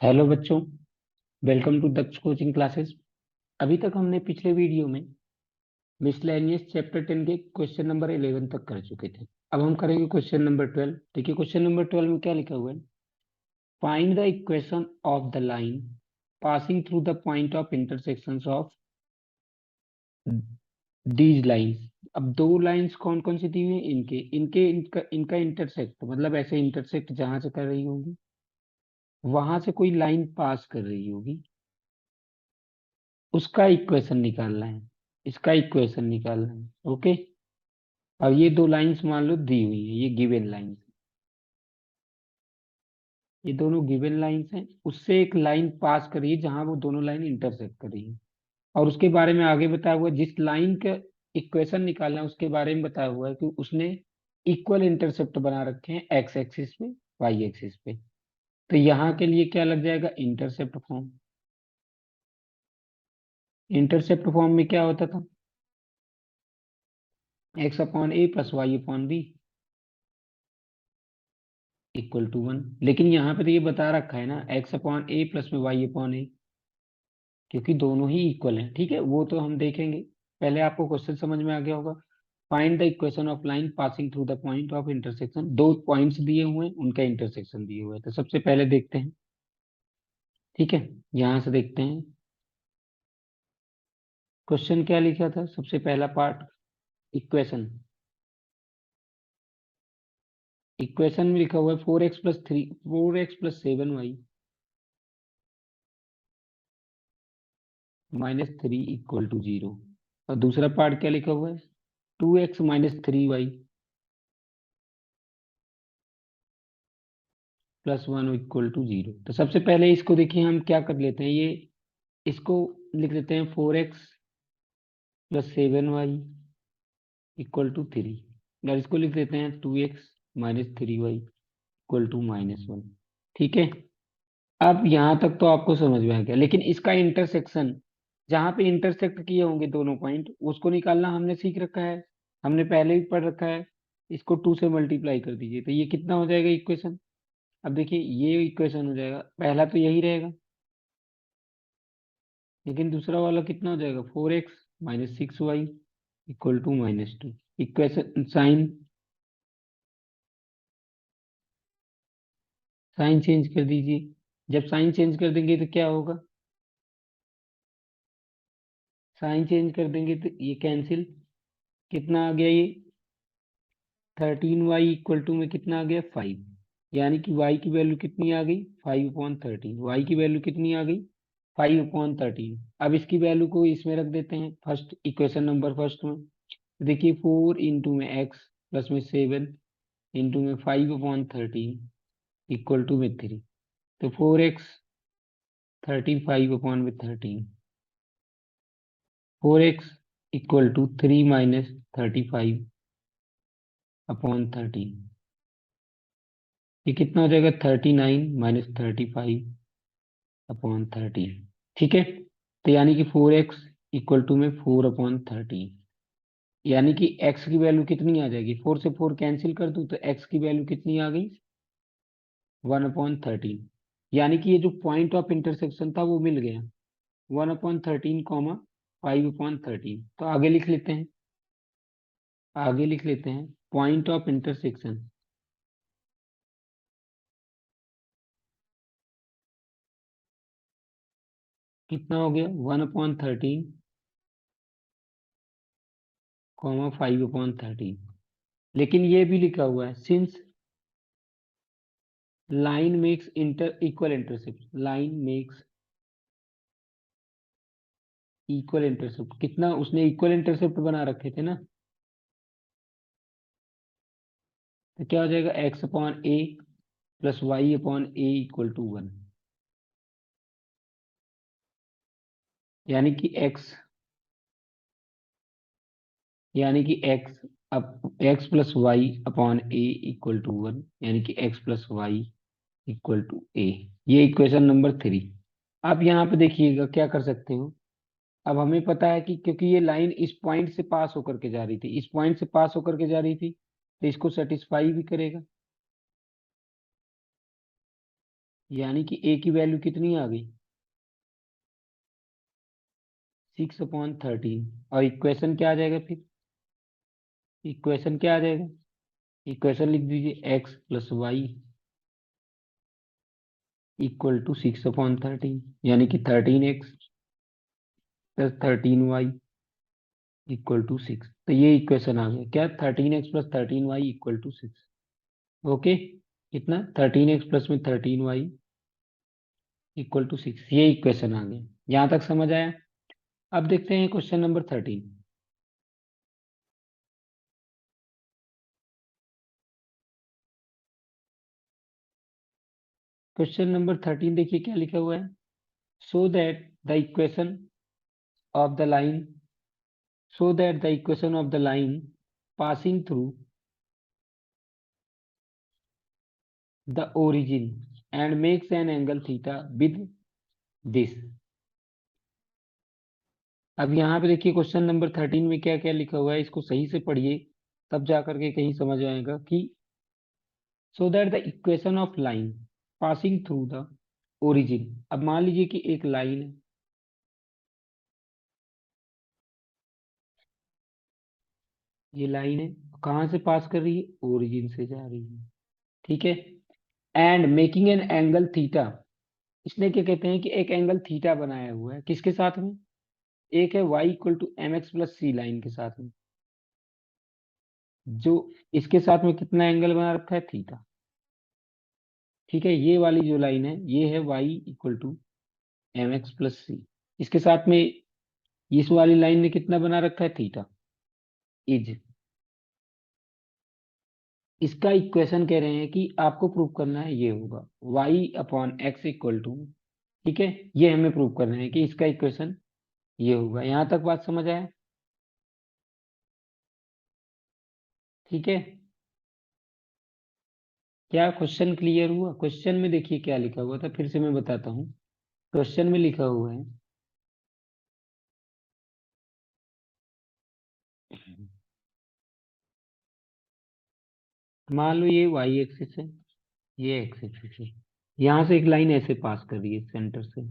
Hello बच्चों, welcome to Daksh coaching classes. अभी तक हमने पिछले वीडियो में मिसलेनियस चैप्टर 10 के क्वेश्चन नंबर 11 तक कर चुके थे। अब हम करेंगे क्वेश्चन नंबर 12। देखिए क्वेश्चन नंबर 12 में क्या लिखा हुआ है। Find the equation of the line passing through the point of intersections of these lines. अब दो लाइंस कौन कौन सी दी हुई हैं, इनका इंटरसेक्ट, मतलब ऐसे इंटरसेक्ट जहां से कर रही होगी वहां से कोई लाइन पास कर रही होगी, उसका इक्वेशन निकालना है। इसका इक्वेशन निकालना है। ओके। अब ये दो लाइंस मान लो दी हुई है, ये गिवन लाइंस, ये दोनों गिवन लाइंस हैं। उससे एक लाइन पास करिए जहां वो दोनों लाइन इंटरसेक्ट कर रही है। और उसके बारे में आगे बताया हुआ है, जिस लाइन का इक्वेशन निकालना है उसके बारे में बताया हुआ है कि उसने इक्वल इंटरसेप्ट बना रखे हैं एक्स एक्सिस पे, वाई एक्सिस पे। तो यहाँ के लिए क्या लग जाएगा, इंटरसेप्ट फॉर्म। इंटरसेप्ट फॉर्म में क्या होता था, X upon A plus Y upon B equal to 1। लेकिन यहाँ पे तो ये बता रखा है ना, एक्स अपॉन ए प्लस में वाई अपॉन ए, क्योंकि दोनों ही इक्वल हैं। ठीक है, वो तो हम देखेंगे। पहले आपको क्वेश्चन समझ में आ गया होगा। Find the equation of line passing through the point of intersection. दो पॉइंट्स दिए हुए हैं, उनका इंटरसेक्शन दिए हुए हैं। तो सबसे पहले देखते हैं। ठीक है, यहाँ से देखते हैं क्वेश्चन क्या लिखा था। सबसे पहला पार्ट, इक्वेशन। इक्वेशन में लिखा हुआ है 4x+7y -3 इक्वल टू 0। और दूसरा पार्ट क्या लिखा हुआ है, 2x - 3y +1 इक्वल टू 0। तो सबसे पहले इसको देखिए, हम क्या कर लेते हैं, ये इसको लिख लेते हैं 4x+7y इक्वल टू 3। और इसको लिख देते हैं 2x - 3y इक्वल टू -1। ठीक है, अब यहां तक तो आपको समझ में आ गया। लेकिन इसका इंटरसेक्शन, जहां पे इंटरसेक्ट किए होंगे दोनों पॉइंट, उसको निकालना हमने सीख रखा है, हमने पहले भी पढ़ रखा है। इसको 2 से मल्टीप्लाई कर दीजिए तो ये कितना हो जाएगा इक्वेशन। अब देखिए ये इक्वेशन हो जाएगा, पहला तो यही रहेगा, लेकिन दूसरा वाला कितना हो जाएगा, 4x - 6y equal to -2। Equation sign, sign change कर दीजिए। जब साइन चेंज कर देंगे तो क्या होगा, साइन चेंज कर देंगे तो ये कैंसिल। कितना आ गया ये, 13y इक्वल टू में कितना आ गया, 5। यानी कि y की वैल्यू कितनी आ गई, 5/13। y की वैल्यू कितनी आ गई, 5/13। अब इसकी वैल्यू को इसमें रख देते हैं, फर्स्ट इक्वेशन नंबर फर्स्ट में। देखिए 4 इंटू में x प्लस में 7 इंटू में 5/13 इक्वल टू में 3। तो 4x 35/13, 4x इक्वल टू 3 - 35/13। ये कितना हो जाएगा, 39 - 35/13। ठीक है, तो यानी कि 4x इक्वल टू में 4/13। यानी कि x की वैल्यू कितनी आ जाएगी, 4 से 4 कैंसिल कर दूं तो x की वैल्यू कितनी आ गई, 1/13। यानी कि ये जो पॉइंट ऑफ इंटरसेक्शन था वो मिल गया, 1/13, 5/13। तो आगे लिख लेते हैं, आगे लिख लेते हैं पॉइंट ऑफ इंटरसेक्शन कितना हो गया, 1/13, 5/13। लेकिन ये भी लिखा हुआ है, since line makes inter equal intercept, line makes equal intercept, कितना उसने इक्वल इंटरसेप्ट बना रखे थे ना। तो क्या हो जाएगा, x/a plus y/a equal to 1। यानी कि x, यानी कि x, अब x plus Y upon a equal to 1, यानी कि x plus y equal to a. ये इक्वेशन नंबर 3। अब यहाँ पे देखिएगा क्या कर सकते हो। अब हमें पता है कि क्योंकि ये लाइन इस पॉइंट से पास होकर के जा रही थी, इस पॉइंट से पास होकर के जा रही थी, तो इसको सेटिस्फाई भी करेगा। यानी कि ए की वैल्यू कितनी आ गई, 6/13। और इक्वेशन क्या आ जाएगा फिर, इक्वेशन क्या आ जाएगा, इक्वेशन लिख दीजिए x+y = 6/13, यानी कि 13x + 13y = 6। तो ये इक्वेशन आ गया क्या, 13x + 13y = 6। ओके, कितना, 13x+ में 13y = 6, ये इक्वेशन आ गया। यहां तक समझ आया। अब देखते हैं क्वेश्चन नंबर 13। क्वेश्चन नंबर 13 देखिए क्या लिखा हुआ है, so that the equation of the line passing through the origin and makes an angle theta with this। अब यहाँ पे देखिए क्वेश्चन नंबर 13 में क्या क्या लिखा हुआ है, इसको सही से पढ़िए, तब जा करके कहीं समझ आएगा कि so that the equation of line passing through the origin. अब मान लीजिए कि एक लाइन है, ये लाइन है, कहाँ से पास कर रही है, ओरिजिन से जा रही है, ठीक है। And making an angle theta, इसने क्या कहते हैं कि एक एंगल थीटा बनाया हुआ है, किसके साथ में, एक है y = mx + c लाइन के साथ में, जो इसके साथ में कितना एंगल बना रखा है, थीटा। ठीक है, ये वाली जो लाइन है ये है y = mx + c, इसके साथ में इस वाली लाइन ने कितना बना रखा है, थीटा इज। इसका इक्वेशन कह रहे हैं कि आपको प्रूव करना है, ये होगा y/x ठीक है, ये हमें प्रूव करना है कि इसका इक्वेशन ये होगा। यहां तक बात समझ आया, ठीक है। क्या क्वेश्चन क्लियर हुआ, क्वेश्चन में देखिए क्या लिखा हुआ था, फिर से मैं बताता हूँ। क्वेश्चन में लिखा हुआ है, मान लो ये y एक्सिस है, ये x एक्सिस है, यहाँ से एक लाइन ऐसे पास कर रही है सेंटर से,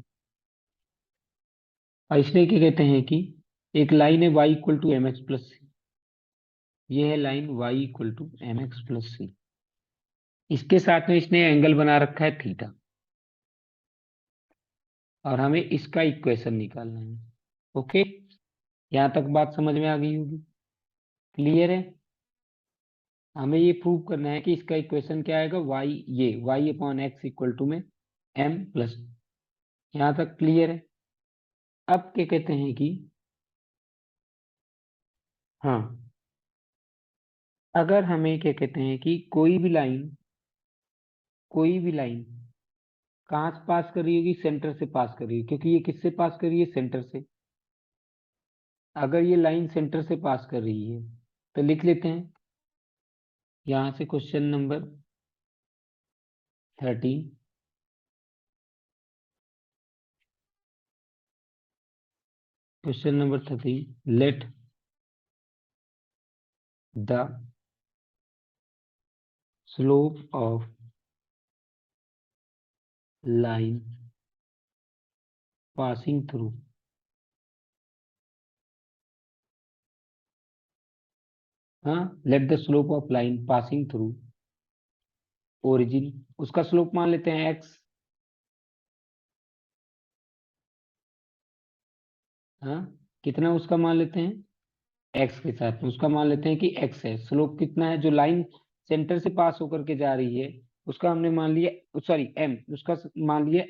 और इसलिए क्या कहते हैं कि एक लाइन है y = mx + c, ये है लाइन y = mx + c, इसके साथ में इसने एंगल बना रखा है थीटा, और हमें इसका इक्वेशन निकालना है। ओके, यहाँ तक बात समझ में आ गई होगी, क्लियर है। हमें ये प्रूव करना है कि इसका इक्वेशन क्या आएगा, y/x में m+, यहाँ तक क्लियर है। अब क्या कहते हैं कि हाँ, अगर हमें क्या कहते हैं कि कोई भी लाइन कहाँ से पास कर रही होगी, सेंटर से पास कर रही है, क्योंकि ये किससे पास कर रही है, सेंटर से। अगर ये लाइन सेंटर से पास कर रही है तो लिख लेते हैं यहां से question number 13। Question number 13, let the slope of line passing through हाँ, let the slope of line passing through origin, उसका स्लोप मान लेते हैं x। हाँ, कितना उसका मान लेते हैं, x के साथ में उसका मान लेते हैं कि x है। स्लोप कितना है, जो लाइन सेंटर से पास होकर के जा रही है उसका हमने मान लिया, सॉरी m, उसका मान लिया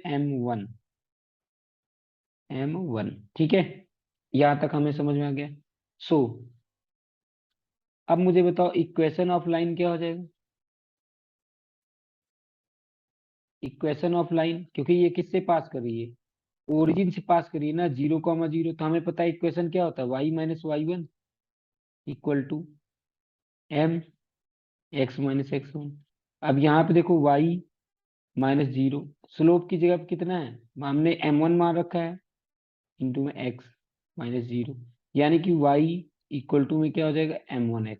m1। ठीक है, यहां तक हमें समझ में आ गया। सो अब मुझे बताओ इक्वेशन ऑफ लाइन क्या हो जाएगा, इक्वेशन ऑफ लाइन, क्योंकि ये किससे पास कर रही है, ओरिजिन से पास करिए ना, 0,0, तो हमें पता है इक्वेशन क्या होता है, y - y1 = m(x - x1)। अब यहाँ पे देखो y-0, स्लोप की जगह पे कितना है, हमने m1 मान रखा है, इंटू में x - 0, यानी कि y में क्या हो जाएगा, m1x।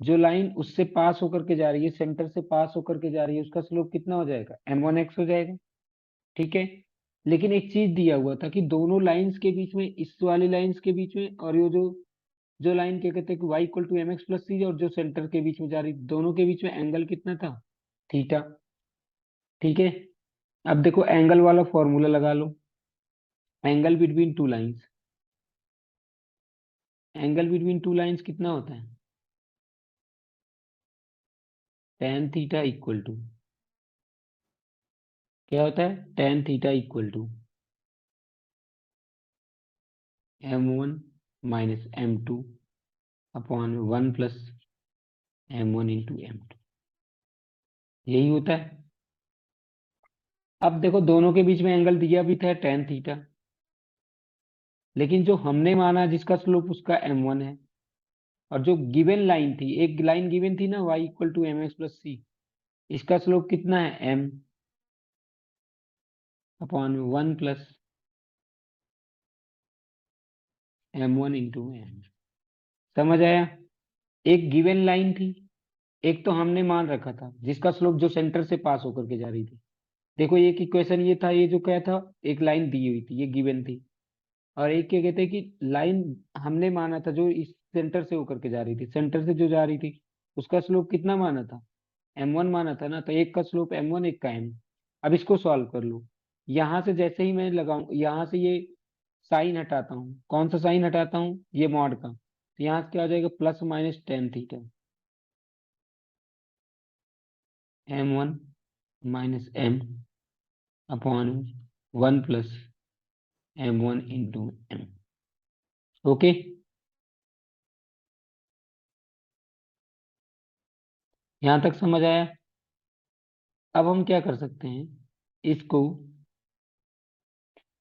जो लाइन उससे पास होकर के जा रही है, सेंटर से पास होकर के जा रही है, उसका स्लोप कितना हो जाएगा, m1x हो जाएगा। ठीक है। लेकिन एक चीज दिया हुआ था कि दोनों लाइंस के बीच में, इस वाली लाइंस के बीच में और ये जो जो लाइन क्या कहते हैं कि y equal to m x plus c, और जो सेंटर के बीच में जा रही, दोनों के बीच में एंगल कितना था, थीटा। ठीक है। अब देखो एंगल वाला फॉर्मूला लगा लो। Angle between two lines, angle between two lines कितना होता है, टेन थीटा इक्वल टू, क्या होता है, tan theta equal to m1 minus m2 upon 1 plus m1 into m2, यही होता है। अब देखो दोनों के बीच में एंगल दिया भी था टेन थीटा, लेकिन जो हमने माना जिसका स्लोप उसका m1 है, और जो गिवन लाइन थी, एक लाइन गिवन थी ना y equal to m x plus c, इसका स्लोप कितना है m upon 1 plus m1 into m। समझ आया। एक गिवन लाइन थी, एक तो हमने मान रखा था जिसका स्लोप जो सेंटर से पास होकर के जा रही थी। देखो एक इक्वेशन ये था, ये जो क्या था, एक लाइन दी हुई थी, ये गिवन थी। और एक क्या कहते हैं कि लाइन हमने माना था जो इस सेंटर से होकर के जा रही थी, सेंटर से जो जा रही थी उसका स्लोप कितना माना था, m1 माना था ना, तो एक का स्लोप m1, एक का m। अब इसको सॉल्व कर लो। यहां से जैसे ही मैं लगाऊं, यहां से ये साइन हटाता हूँ, कौन सा साइन हटाता हूँ, ये मॉड का, तो यहाँ से क्या हो जाएगा, plus minus tan theta, m1 minus m upon 1 plus m1 into m। Okay. यहां तक समझ आया। अब हम क्या कर सकते हैं, इसको,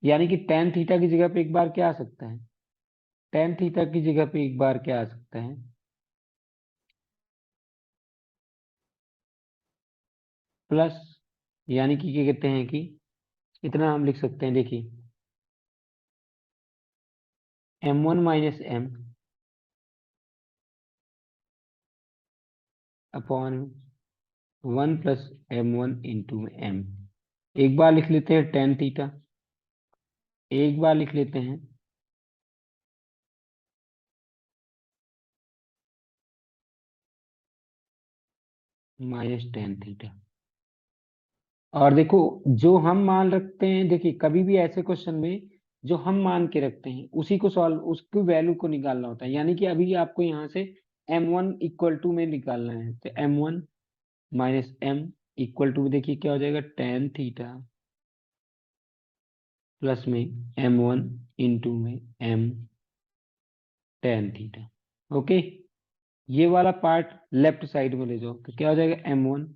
यानी कि टेन थीटा की जगह पे एक बार क्या आ सकता है, टेन थीटा की जगह पे एक बार क्या आ सकता है, प्लस, यानी कि क्या कहते हैं कि इतना हम लिख सकते हैं, देखिए m1 minus m upon 1 plus m1 into m। एक बार लिख लेते हैं टेन थीटा, एक बार लिख लेते हैं माइनस टेन थीटा। और देखो जो हम मान रखते हैं, देखिए कभी भी ऐसे क्वेश्चन में जो हम मान के रखते हैं उसी को सॉल्व, उसकी वैल्यू को निकालना होता है। यानी कि अभी आपको यहाँ से m1 इक्वल टू में निकालना है, तो m1 minus m equal to, देखिए क्या हो जाएगा, टेन थीटा प्लस में m1 इंटू में m टेन थीटा। ओके। ये वाला पार्ट लेफ्ट साइड में ले जाओ, तो क्या हो जाएगा, m1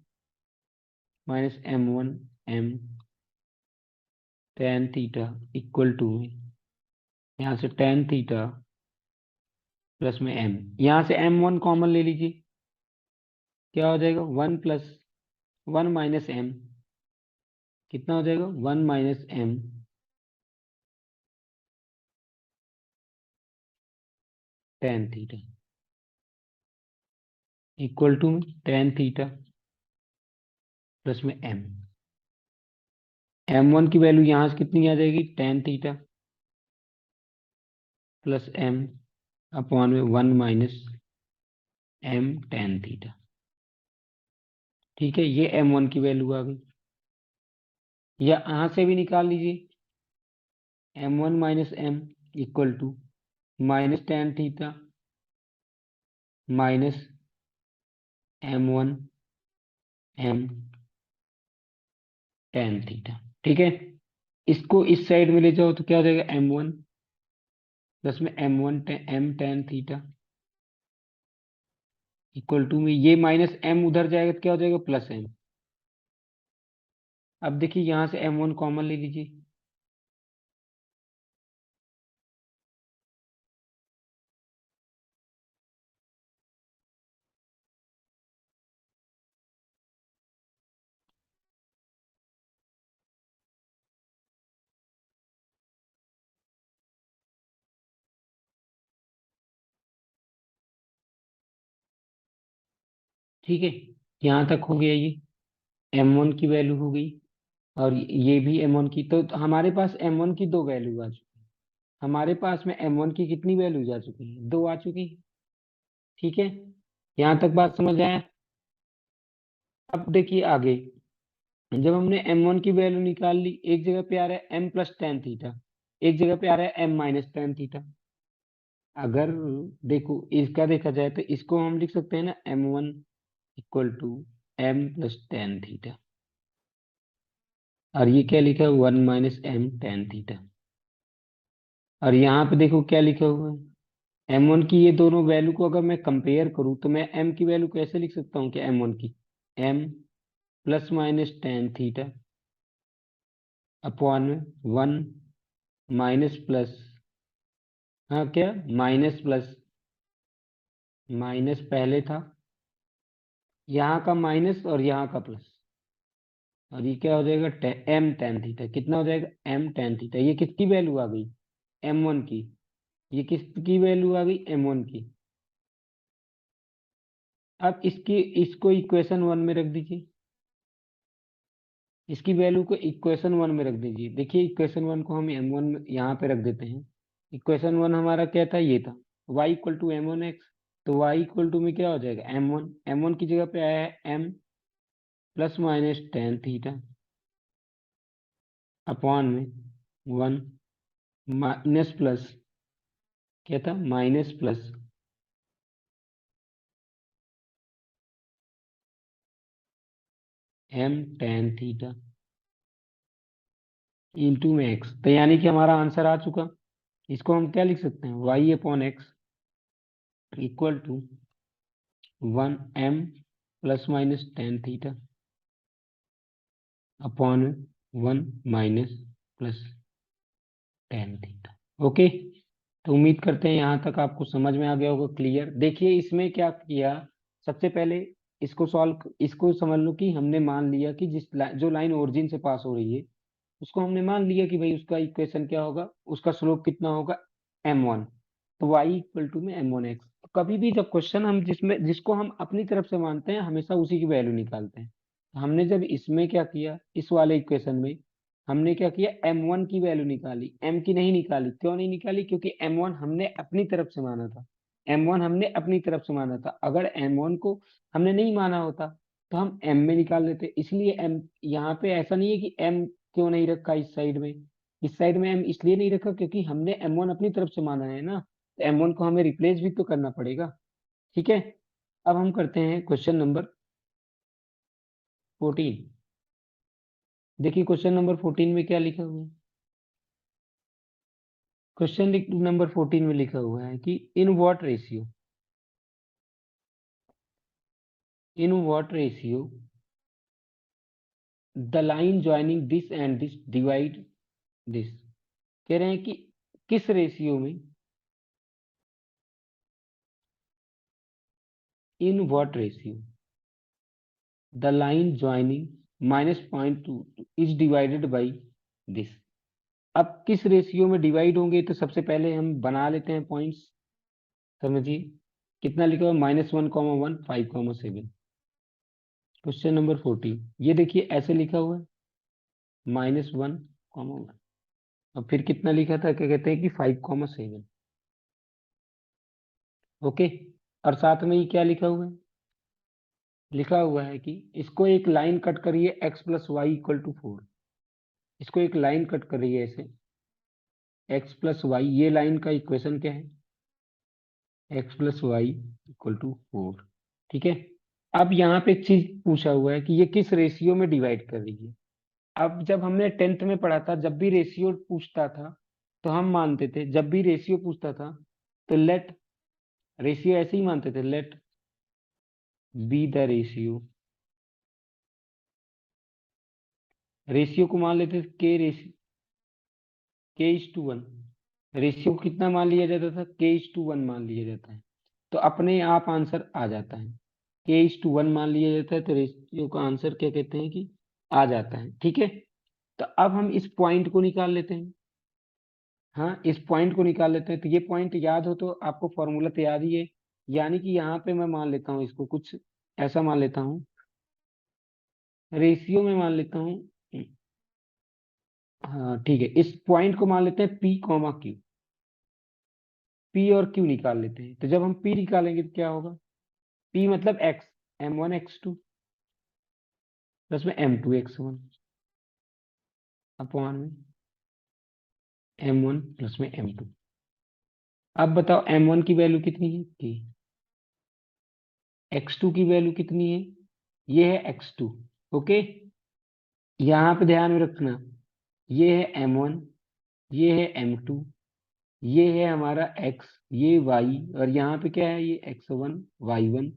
minus m1 m tan theta equal to में, यहाँ से टेन थीटा प्लस में m, यहाँ से m1 कॉमन ले लीजिए, क्या हो जाएगा, one plus one minus m, कितना हो जाएगा, one minus m tan theta equal to tan theta plus में m। m1 की वैल्यू यहाँ से कितनी आ जाएगी, tan theta plus m upon में one minus m tan theta. ठीक है, ये m1 की वैल्यू आ गई। या यहाँ से भी निकाल लीजिए, m1 minus m equal to minus tan theta minus m1 m tan theta. ठीक है। इसको इस साइड में ले जाओ तो क्या हो जाएगा, m1 प्लस में m1 m tan theta equal to में, ये माइनस m उधर जाएगा तो क्या हो जाएगा, प्लस m। अब देखिए यहाँ से m1 कॉमन ले लीजिए, ठीक है, यहाँ तक हो गया ये, M1 की वैल्यू हो गई, और ये भी M1 की। तो हमारे पास M1 की दो वैल्यू आ चुकी है, हमारे पास में M1 की कितनी वैल्यूज आ चुकी है, दो आ चुकी है। ठीक है, यहाँ तक बात समझ आया। अब देखिए आगे, जब हमने M1 की वैल्यू निकाल ली, एक जगह पे आ रहा है M+tan थीटा, एक जगह पे आ रहा है M-tan थीटा। अगर देखो इसका देखा जाए तो इसको हम लिख सकते हैं ना, M1 equal to M+tan theta, और ये क्या लिखा है, 1 - M tan थीटा। और यहाँ पे देखो क्या लिखा हुआ है, M1 की ये दोनों वैल्यू को अगर मैं कंपेयर करूँ तो मैं M की वैल्यू कैसे लिख सकता हूँ कि M1 की, M+- tan थीटा अपॉन 1 - हाँ क्या, माइनस प्लस, माइनस पहले था, यहाँ का माइनस और यहाँ का प्लस, और ये क्या हो जाएगा, M tan थीटा। कितना हो जाएगा, M tan थीटा। ये किसकी वैल्यू आ गई, M1 की। ये किसकी वैल्यू आ गई, M1 की। अब इसको इक्वेशन 1 में रख दीजिए, इसकी वैल्यू को इक्वेशन 1 में रख दीजिए। देखिए इक्वेशन 1 को हम M1 में यहाँ पे रख देते हैं। इक्वेशन 1 हमारा क्या था, ये था y = M1x। तो y में क्या हो जाएगा, M1 की जगह पे आया है M+- tan थीटा अपॉन में 1 माइनस प्लस, क्या था, minus plus M tan theta into में x। तो यानी कि हमारा आंसर आ चुका। इसको हम क्या लिख सकते हैं, y/x equal to 1 M+- upon 1 - tan theta. Okay, तो उम्मीद करते हैं यहाँ तक आपको समझ में आ गया होगा, क्लियर। देखिए इसमें क्या किया, सबसे पहले इसको समझ लो कि हमने मान लिया कि जो लाइन ओरिजिन से पास हो रही है, उसको हमने मान लिया कि भाई उसका इक्वेशन क्या होगा, उसका स्लोप कितना होगा, M1। तो y में M1x। तो कभी भी जब क्वेश्चन हम जिसको हम अपनी तरफ से मानते हैं, हमेशा उसी की वैल्यू निकालते हैं। तो हमने जब इसमें क्या किया, इस वाले इक्वेशन में हमने क्या किया, M1 की वैल्यू निकाली, M की नहीं निकाली। क्यों नहीं निकाली, क्योंकि M1 हमने अपनी तरफ से माना था। M1 हमने अपनी तरफ से माना था, अगर M1 को हमने नहीं माना होता तो हम M में निकाल लेते। इसलिए M यहाँ पे ऐसा नहीं है कि M क्यों नहीं रखा इस साइड में, इस साइड में M इसलिए नहीं रखा क्योंकि हमने M1 अपनी तरफ से माना है ना, तो M1 को हमें रिप्लेस भी तो करना पड़ेगा। ठीक है, अब हम करते हैं क्वेश्चन नंबर 14। देखिए क्वेश्चन नंबर 14 में क्या लिखा हुआ है। क्वेश्चन नंबर 14 में लिखा हुआ है कि in what ratio the line joining this and this divide this. कह रहे हैं कि किस रेशियो में, in what ratio the line joining -0.2 is divided by this. अब किस रेशियो में डिवाइड होंगे, तो सबसे पहले हम बना लेते हैं पॉइंट्स। समझिए कितना लिखा हुआ, -1, 1, 5, 7। क्वेश्चन नंबर 14, ये देखिए ऐसे लिखा हुआ है, -1, 1। और फिर कितना लिखा था, क्या कहते हैं कि 5, 7। ओके, और साथ में ही क्या लिखा हुआ है, लिखा हुआ है कि इसको एक लाइन कट करिए, x+y = 4। इसको एक लाइन कट करिए ऐसे, x+y, ये लाइन का इक्वेशन क्या है, x+y = 4। ठीक है, अब यहाँ पे एक चीज पूछा हुआ है कि ये किस रेशियो में डिवाइड कर रही है। अब जब हमने 10th में पढ़ा था, जब भी रेशियो पूछता था तो हम मानते थे, जब भी रेशियो पूछता था तो लेट रेशियो ऐसे ही मानते थे, let be the ratio. Ratio को मान लेते थे K:1। रेशियो को कितना मान लिया जाता था, K:1 मान लिया जाता है। तो अपने आप आंसर आ जाता है, K:1 मान लिया जाता है, तो रेशियो का आंसर क्या कहते हैं कि आ जाता है। ठीक है, तो अब हम इस पॉइंट को निकाल लेते हैं। हाँ, इस पॉइंट को निकाल लेते हैं। तो ये पॉइंट याद हो तो आपको फॉर्मूला तो याद ही है, यानी कि यहाँ पे मैं मान लेता हूँ इसको कुछ ऐसा मान लेता हूँ, रेशियो में मान लेता हूँ। हाँ ठीक है, इस पॉइंट को मान लेते हैं पी कॉमा क्यू। पी और क्यू निकाल लेते हैं, तो जब हम पी निकालेंगे तो क्या होगा, पी मतलब एक्स, M1 X2 प्लस में M2 X1 अपॉन में M1 प्लस में M2। अब बताओ M1 की वैल्यू कितनी है, की X2 की वैल्यू कितनी है, ये है X2। ओके, यहाँ पे ध्यान में रखना, ये है M1, ये है M2, ये है हमारा X, ये Y, और यहाँ पे क्या है, ये X1 Y1,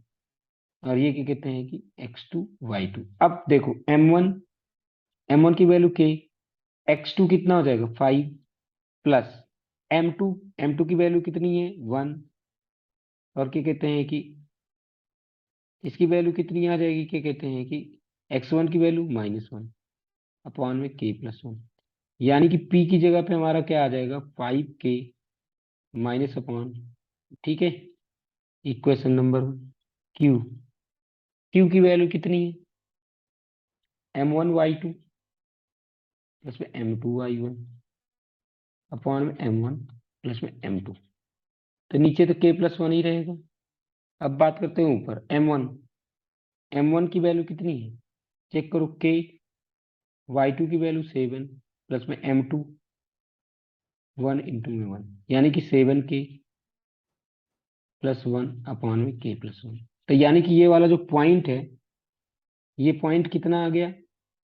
और ये क्या कहते हैं कि X2 Y2। अब देखो M1 की वैल्यू K, X2 कितना हो जाएगा 5, प्लस M2 की वैल्यू कितनी है 1, और क्या कहते हैं कि इसकी वैल्यू कितनी आ जाएगी, क्या कहते हैं कि X1 की वैल्यू -1 अपॉन में K+1, यानी कि P की जगह पे हमारा क्या आ जाएगा 5K माइनस अपॉन, ठीक है। Equation number 1। Q, Q की वैल्यू कितनी है M1 Y2 प्लस में M2 Y1 अपॉन में M1 प्लस में M2। तो नीचे तो K+1 ही रहेगा। अब बात करते हैं ऊपर M1 की वैल्यू कितनी है, चेक करो, K, Y2 की वैल्यू 7 प्लस में M2 1 इंटू में 1, यानी कि 7K+1 अपॉन में K+1। तो यानी कि ये वाला जो पॉइंट है, ये पॉइंट कितना आ गया,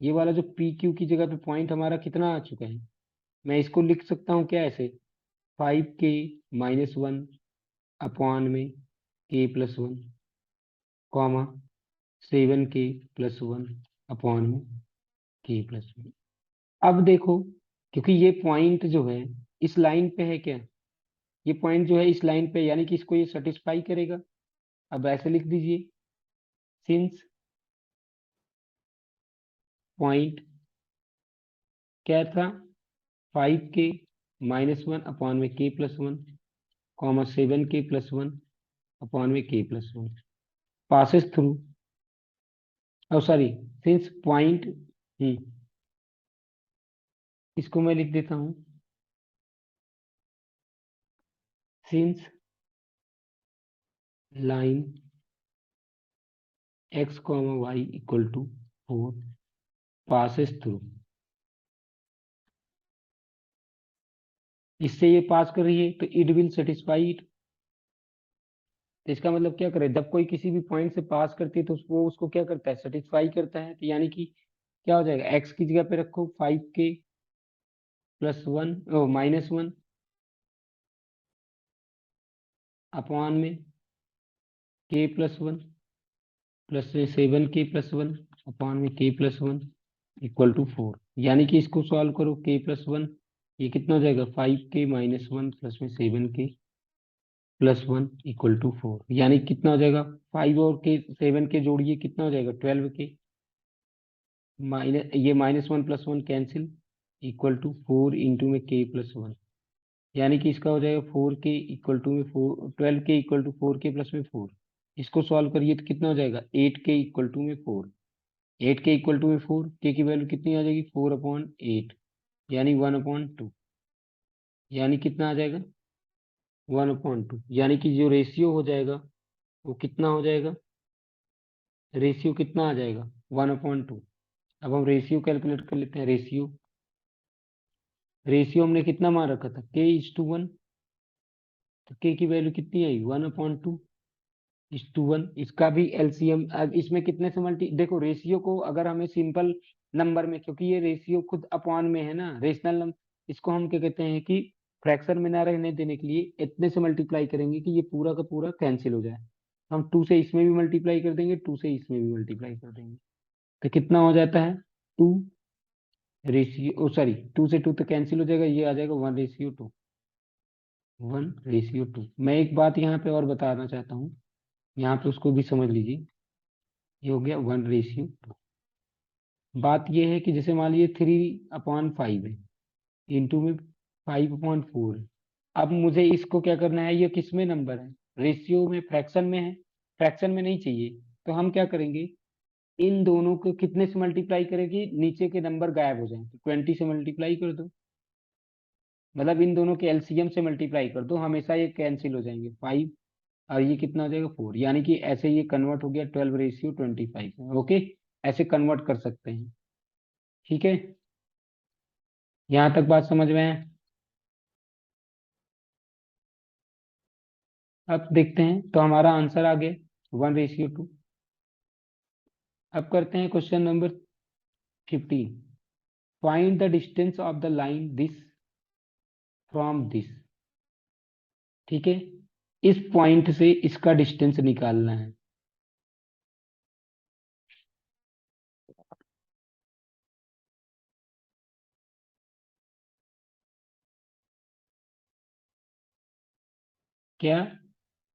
ये वाला जो पी क्यू की जगह पे पॉइंट हमारा कितना आ चुका है, मैं इसको लिख सकता हूँ क्या ऐसे, 5K-1 अपॉन में K+1 कॉमा 7K+1 अपॉन में K+1। अब देखो, क्योंकि ये पॉइंट जो है इस लाइन पे है क्या, ये पॉइंट जो है इस लाइन पे, यानी कि इसको ये सेटिस्फाई करेगा। अब ऐसे लिख दीजिए, सिंस पॉइंट क्या था 5K-1 अपॉन में K+1 कॉमा 7K+1 अपॉन में K+1 passes through, O sorry, since point, इसको मैं लिख देता हूं, since line x comma y equal to 4 passes through, इससे ये पास कर रही है तो इट विल सेटिस्फाई इट। तो इसका मतलब क्या करे, जब कोई किसी भी पॉइंट से पास करती है तो उसको क्या करता है, सेटिस्फाई करता है। तो यानी कि क्या हो जाएगा, x की जगह पे रखो 5K+1 -1 अपॉन में K+1 प्लस में 7K+1 अपॉन में K+1 इक्वल टू 4, यानी कि इसको सॉल्व करो K+1, ये कितना हो जाएगा 5K-1 प्लस में 7K+1 इक्वल टू 4, यानी कितना हो जाएगा 5 और के 7 के जोड़िए कितना हो जाएगा 12K, माइनस ये -1 plus 1 cancel, equal to 4 into में K+1, यानी कि इसका हो जाएगा 4K इक्वल टू में 12K equal to 4K plus में 4। इसको सॉल्व करिए तो कितना हो जाएगा 8K इक्वल टू में 4, 8K इक्वल टू में 4, के की वैल्यू कितनी आ जाएगी 4/8, यानी 1/2, यानी कितना आ जाएगा 1/2, यानी कि जो रेशियो हो जाएगा वो कितना हो जाएगा, रेशियो कितना आ जाएगा 1/2। अब हम रेशियो कैलकुलेट कर लेते हैं, रेशियो हमने कितना मान रखा था K:1, तो के की वैल्यू कितनी आई 1/2:1। इसका भी एलसीएम, अब इसमें कितने से मल्टी, देखो रेशियो को अगर हमें सिंपल नंबर में, क्योंकि ये रेशियो खुद अपॉन में है ना, रेशनल नंबर, इसको हम क्या कहते हैं कि फ्रैक्शन में ना रहने देने के लिए इतने से मल्टीप्लाई करेंगे कि ये पूरा का पूरा कैंसिल हो जाए। हम 2 से इसमें भी मल्टीप्लाई कर देंगे, 2 से इसमें भी मल्टीप्लाई कर देंगे, तो कितना हो जाता है 2 रेशियो, सॉरी 2 से 2 तो कैंसिल हो जाएगा, ये आ जाएगा 1:2, 1:2। मैं एक बात यहाँ पे और बताना चाहता हूँ, यहाँ पे उसको भी समझ लीजिए, ये हो गया 1:2। बात ये है कि जैसे मान लीजिए 3/5 है, इंटू में 5/4 है। अब मुझे इसको क्या करना है, ये किस में नंबर है, रेशियो में, फ्रैक्शन में है, फ्रैक्शन में नहीं चाहिए, तो हम क्या करेंगे, इन दोनों को कितने से मल्टीप्लाई करेंगे, नीचे के नंबर गायब हो जाएं, तो 20 से मल्टीप्लाई कर दो, मतलब इन दोनों के एलसीएम से मल्टीप्लाई कर दो, हमेशा ये कैंसिल हो जाएंगे, 5 और ये कितना हो जाएगा 4, यानी कि ऐसे ये कन्वर्ट हो गया 12:25 में। ओके, ऐसे कन्वर्ट कर सकते हैं। ठीक है, यहाँ तक बात समझ में है। अब देखते हैं, तो हमारा आंसर आ गया 1:2। अब करते हैं question number 15। Find the distance of the line this from this. ठीक है, इस पॉइंट से इसका डिस्टेंस निकालना है। क्या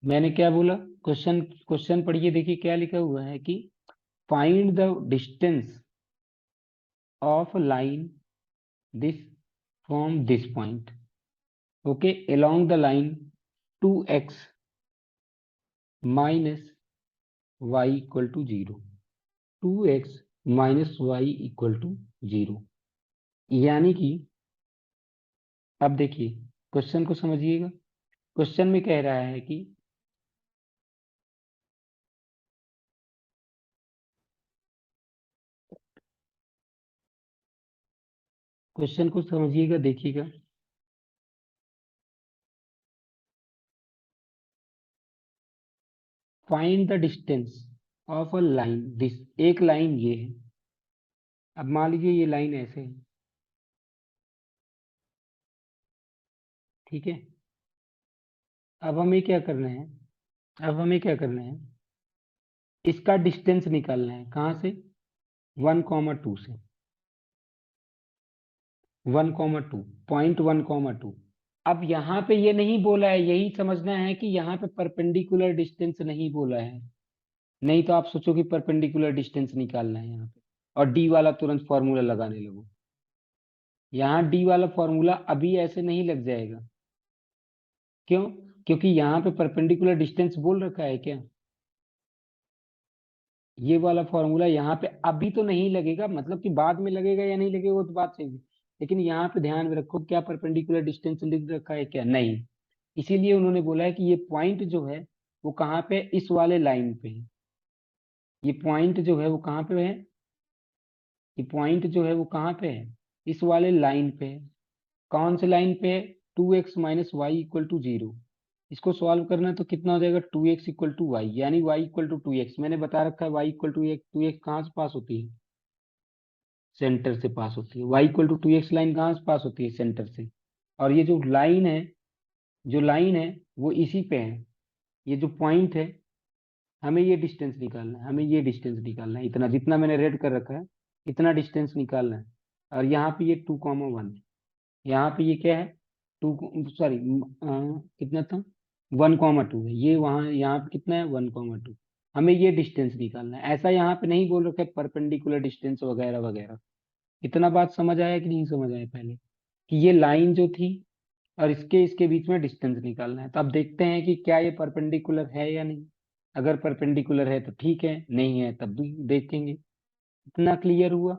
मैंने क्या बोला, क्वेश्चन क्वेश्चन पढ़िए, देखिए क्या लिखा हुआ है कि find the distance of line this from this point. Okay, along the line 2x minus y equal to 0, 2x minus y equal to 0, यानी कि अब देखिए क्वेश्चन को समझिएगा। क्वेश्चन में कह रहा है कि क्वेश्चन को समझिएगा, देखिएगा, find the distance of a line this, एक लाइन ये है, अब मान लीजिए ये लाइन ऐसे है। ठीक है, अब हमें क्या करना है, अब हमें क्या करना है, इसका डिस्टेंस निकालना है, कहाँ से, 1,2 से, 1,2, पॉइंट 1,2। अब यहाँ पे ये नहीं बोला है, यही समझना है कि यहाँ पे परपेंडिकुलर डिस्टेंस नहीं बोला है, नहीं तो आप सोचो कि परपेंडिकुलर डिस्टेंस निकालना है यहाँ पे, और डी वाला तुरंत फॉर्मूला लगाने लगो। यहाँ डी वाला फॉर्मूला अभी ऐसे नहीं लग जाएगा। क्यों, क्योंकि यहाँ पे परपेंडिकुलर डिस्टेंस बोल रखा है क्या, ये वाला फॉर्मूला यहाँ पे अभी तो नहीं लगेगा, मतलब कि बाद में लगेगा या नहीं लगेगा वो तो बात सही है, लेकिन यहाँ पे ध्यान में रखो, क्या परपेंडिकुलर डिस्टेंस लिख रखा है क्या, नहीं। इसीलिए उन्होंने बोला है कि ये पॉइंट जो है वो कहाँ पे है? इस वाले लाइन पे है। ये पॉइंट जो है वो कहाँ पे है, ये पॉइंट जो है वो कहाँ पे है, इस वाले लाइन पे है। कौन से लाइन पे है, 2x minus Y equal to 0। इसको सॉल्व करना है तो कितना हो जाएगा, 2x इक्वल टू वाई, यानी y इक्वल टू 2x। मैंने बता रखा है y इक्वल टू 2x कहाँ से पास होती है, सेंटर से पास होती है। y equal to 2x line कहाँ से पास होती है, सेंटर से। और ये जो लाइन है, जो लाइन है वो इसी पे है, ये जो पॉइंट है, हमें ये डिस्टेंस निकालना है, हमें ये डिस्टेंस निकालना है, इतना जितना मैंने रेड कर रखा है इतना डिस्टेंस निकालना है। और यहाँ पे ये 2,1, यहाँ पे ये क्या है, 2, सॉरी कितना था, 1,2 है, ये वहाँ यहाँ पे कितना है, 1,2। हमें ये डिस्टेंस निकालना है, ऐसा यहाँ पे नहीं बोल रखा है परपेंडिकुलर डिस्टेंस वगैरह वगैरह। इतना बात समझ आया कि नहीं समझ आया पहले, कि ये लाइन जो थी और इसके इसके बीच में डिस्टेंस निकालना है। तो अब देखते हैं कि क्या ये परपेंडिकुलर है या नहीं। अगर परपेंडिकुलर है तो ठीक है, नहीं है तब भी देखेंगे। इतना क्लियर हुआ।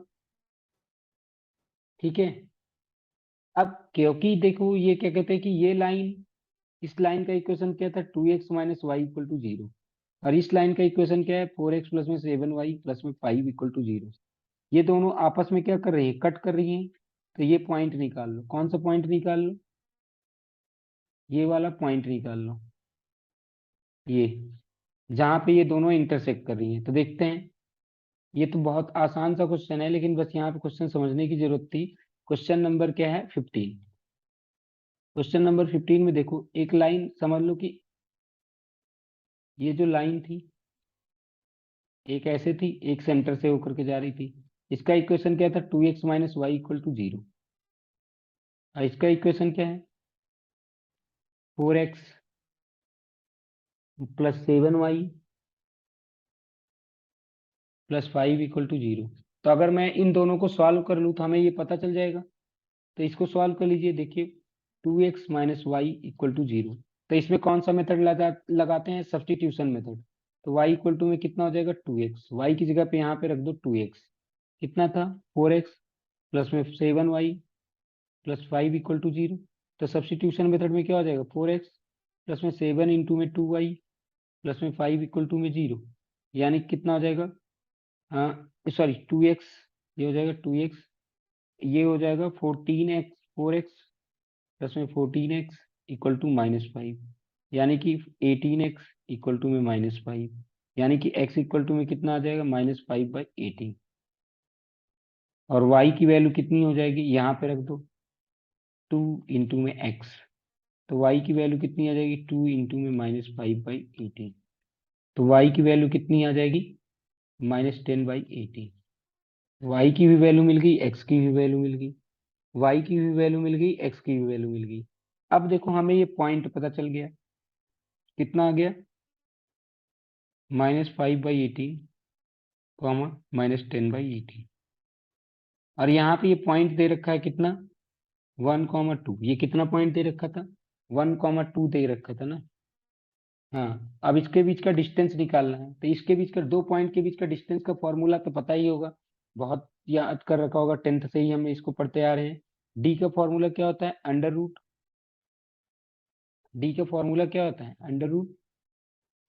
ठीक है, अब क्योंकि देखो ये क्या कहते हैं कि ये लाइन, इस लाइन का इक्वेशन क्या था, 2x minus Y equal to 0, और इस लाइन का इक्वेशन क्या है, 4x प्लस में 7y प्लस में 5 इक्वल टू 0। ये दोनों आपस में क्या कर रही है, कट कर रही हैं। तो ये पॉइंट निकाल लो, कौन सा पॉइंट निकाल लो, ये वाला पॉइंट निकाल लो, ये जहाँ पे ये दोनों इंटरसेक्ट कर रही हैं। तो देखते हैं, ये तो बहुत आसान सा क्वेश्चन है, लेकिन बस यहाँ पे क्वेश्चन समझने की जरूरत थी। क्वेश्चन नंबर क्या है, 15। क्वेश्चन नंबर 15 में देखो, एक लाइन समझ लो कि ये जो लाइन थी, एक ऐसे थी, एक सेंटर से होकर के जा रही थी। इसका इक्वेशन क्या था, 2x minus Y equal to 0। और इसका इक्वेशन क्या है, 4x plus 7y plus 5 equal to 0। तो अगर मैं इन दोनों को सॉल्व कर लूँ तो हमें ये पता चल जाएगा। तो इसको सॉल्व कर लीजिए, देखिए 2x minus Y equal to 0। तो इसमें कौन सा मेथड लगाते हैं, सब्स्टिट्यूशन मेथड। तो y इक्वल टू में कितना हो जाएगा 2x, y की जगह पे यहाँ पे रख दो 2x, कितना था 4x, प्लस में 7y प्लस 5 इक्वल टू 0। तो सब्स्टिट्यूशन मेथड में क्या हो जाएगा 4x प्लस में 7 इंटू में 2y प्लस में 5 इक्वल टू में 0, यानी कितना हो जाएगा, हाँ सॉरी 2x, ये हो जाएगा 2x, ये हो जाएगा 14x, 4x प्लस में 14x इक्वल टू -5, यानी कि 18x इक्वल टू में -5, यानी कि x इक्वल टू में कितना आ जाएगा -5/18। और y की वैल्यू कितनी हो जाएगी, यहाँ पे रख दो 2 इंटू में x, तो y की वैल्यू कितनी आ जाएगी 2 इंटू में -5/18, तो y की वैल्यू कितनी आ जाएगी -10/18। y की भी वैल्यू मिल गई, x की भी वैल्यू मिल गई, y की भी वैल्यू मिल गई, x की भी वैल्यू मिल गई। अब देखो हमें ये पॉइंट पता चल गया, कितना आ गया -5/18 कॉमा -10/18। और यहाँ पे ये पॉइंट दे रखा है कितना 1,2, ये कितना पॉइंट दे रखा था 1,2 दे रखा था ना। हाँ, अब इसके बीच का डिस्टेंस निकालना है, तो इसके बीच का 2 पॉइंट के बीच का डिस्टेंस का फॉर्मूला तो पता ही होगा, बहुत याद कर रखा होगा, 10th से ही हम इसको पढ़ते आ रहे हैं। डी का फॉर्मूला क्या होता है डी का फॉर्मूला क्या होता है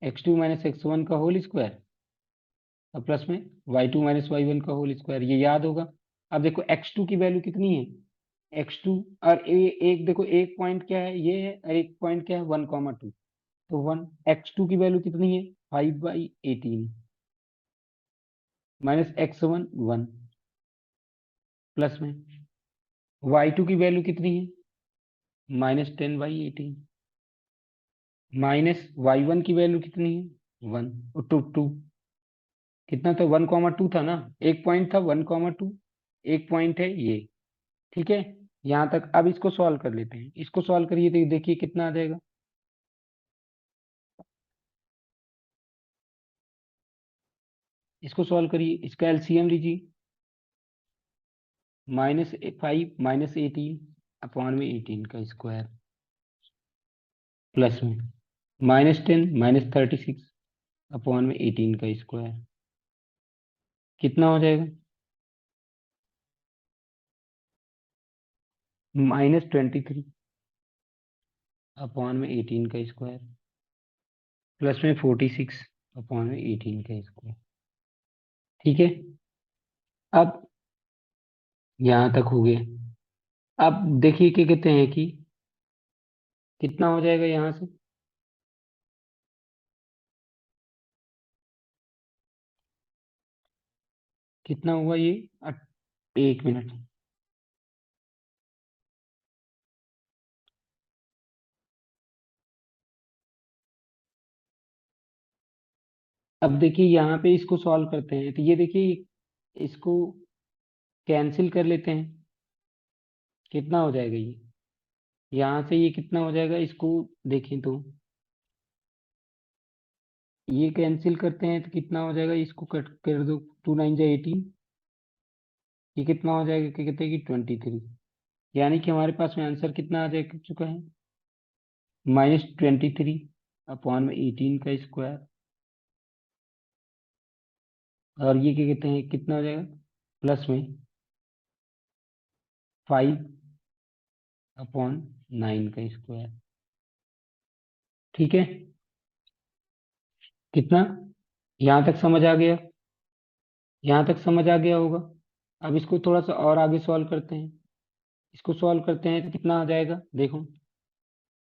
x2 माइनस x1 का होल स्क्वायर और प्लस में y2 - y1 का होल स्क्वायर, ये याद होगा। अब देखो x2 की वैल्यू कितनी है x2, और एक देखो एक पॉइंट क्या है ये है, और एक पॉइंट क्या है 1,2, तो 1 x2 की वैल्यू कितनी है 5/18 माइनस x1 1, प्लस में y2 की वैल्यू कितनी है -10/18 माइनस y1 की वैल्यू कितनी है 1 और 2 कितना था 1,2 था ना, एक पॉइंट था 1,2, एक पॉइंट है ये, ठीक है। यहाँ तक अब इसको सॉल्व कर लेते हैं, इसको सॉल्व करिए तो देखिए कितना आ जाएगा, इसको सॉल्व करिए, इसका एलसीएम लीजिए, -5 -18 अपॉन में 18 का स्क्वायर प्लस में -10 -36 अपॉन में 18 का स्क्वायर, कितना हो जाएगा -23 अपॉन में 18 का स्क्वायर प्लस में 46 अपॉन में 18 का स्क्वायर, ठीक है। अब यहाँ तक हो गया। अब देखिए क्या कहते हैं कि कितना हो जाएगा यहाँ से, कितना हुआ ये, 1 मिनट। अब देखिए यहाँ पे इसको सॉल्व करते हैं, तो ये देखिए इसको कैंसिल कर लेते हैं, कितना हो जाएगा ये, यहाँ से ये कितना हो जाएगा, इसको देखें तो ये कैंसिल करते हैं तो कितना हो जाएगा, इसको कट कर दो, 2 9 जा 18, ये कितना हो जाएगा, क्या कहते हैं कि 23, यानी कि हमारे पास में आंसर कितना आ जा चुका है -23 अपॉन में 18 का स्क्वायर, और ये क्या कहते हैं कितना हो जाएगा प्लस में 5 अपॉन 9 का स्क्वायर, ठीक है। कितना, यहाँ तक समझ आ गया, यहाँ तक समझ आ गया होगा। अब इसको थोड़ा सा और आगे सॉल्व करते हैं, इसको सॉल्व करते हैं तो कितना आ जाएगा देखो,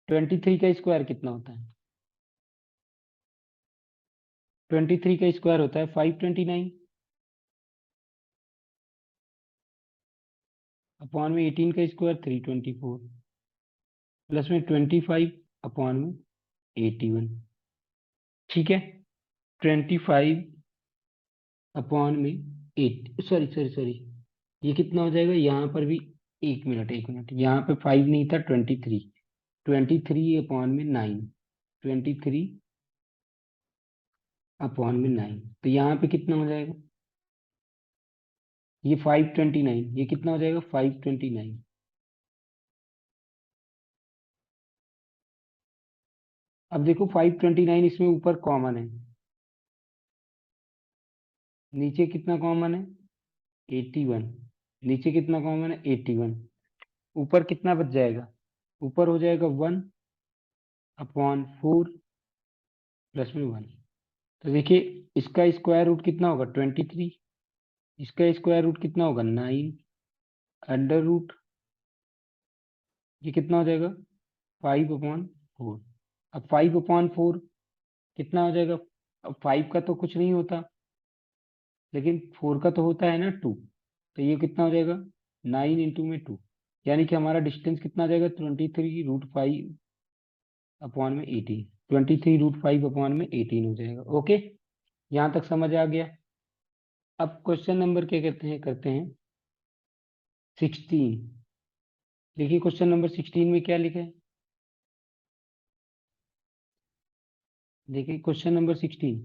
23 का स्क्वायर कितना होता है, 23 का स्क्वायर होता है 529 अपॉन में 18 का स्क्वायर 324 प्लस में 25 अपॉन में 81, ठीक है। 25 अपॉन में 8, सॉरी सॉरी सॉरी, ये कितना हो जाएगा यहाँ पर भी, 1 मिनट यहाँ पे 5 नहीं था 23, 23 अपॉन में 9, 23 अपॉन में 9, तो यहाँ पे कितना हो जाएगा, ये 529, ये कितना हो जाएगा 529। अब देखो 529 इसमें ऊपर कॉमन है, नीचे कितना कॉमन है 81, नीचे कितना कॉमन है 81, ऊपर कितना बच जाएगा, ऊपर हो जाएगा 1/4 प्लस में 1। तो देखिए इसका स्क्वायर रूट कितना होगा 23, इसका स्क्वायर रूट कितना होगा 9, अंडर रूट ये कितना हो जाएगा 5/4। अब 5/4 कितना हो जाएगा, अब 5 का तो कुछ नहीं होता, लेकिन 4 का तो होता है ना 2, तो ये कितना हो जाएगा 9 × 2, यानी कि हमारा डिस्टेंस कितना आ जाएगा 23√5/18, 23√5/18 हो जाएगा। ओके, यहाँ तक समझ आ गया। अब क्वेश्चन नंबर क्या कहते हैं, करते हैं 16। देखिए क्वेश्चन नंबर 16 में क्या लिखा है, देखिए क्वेश्चन नंबर 16।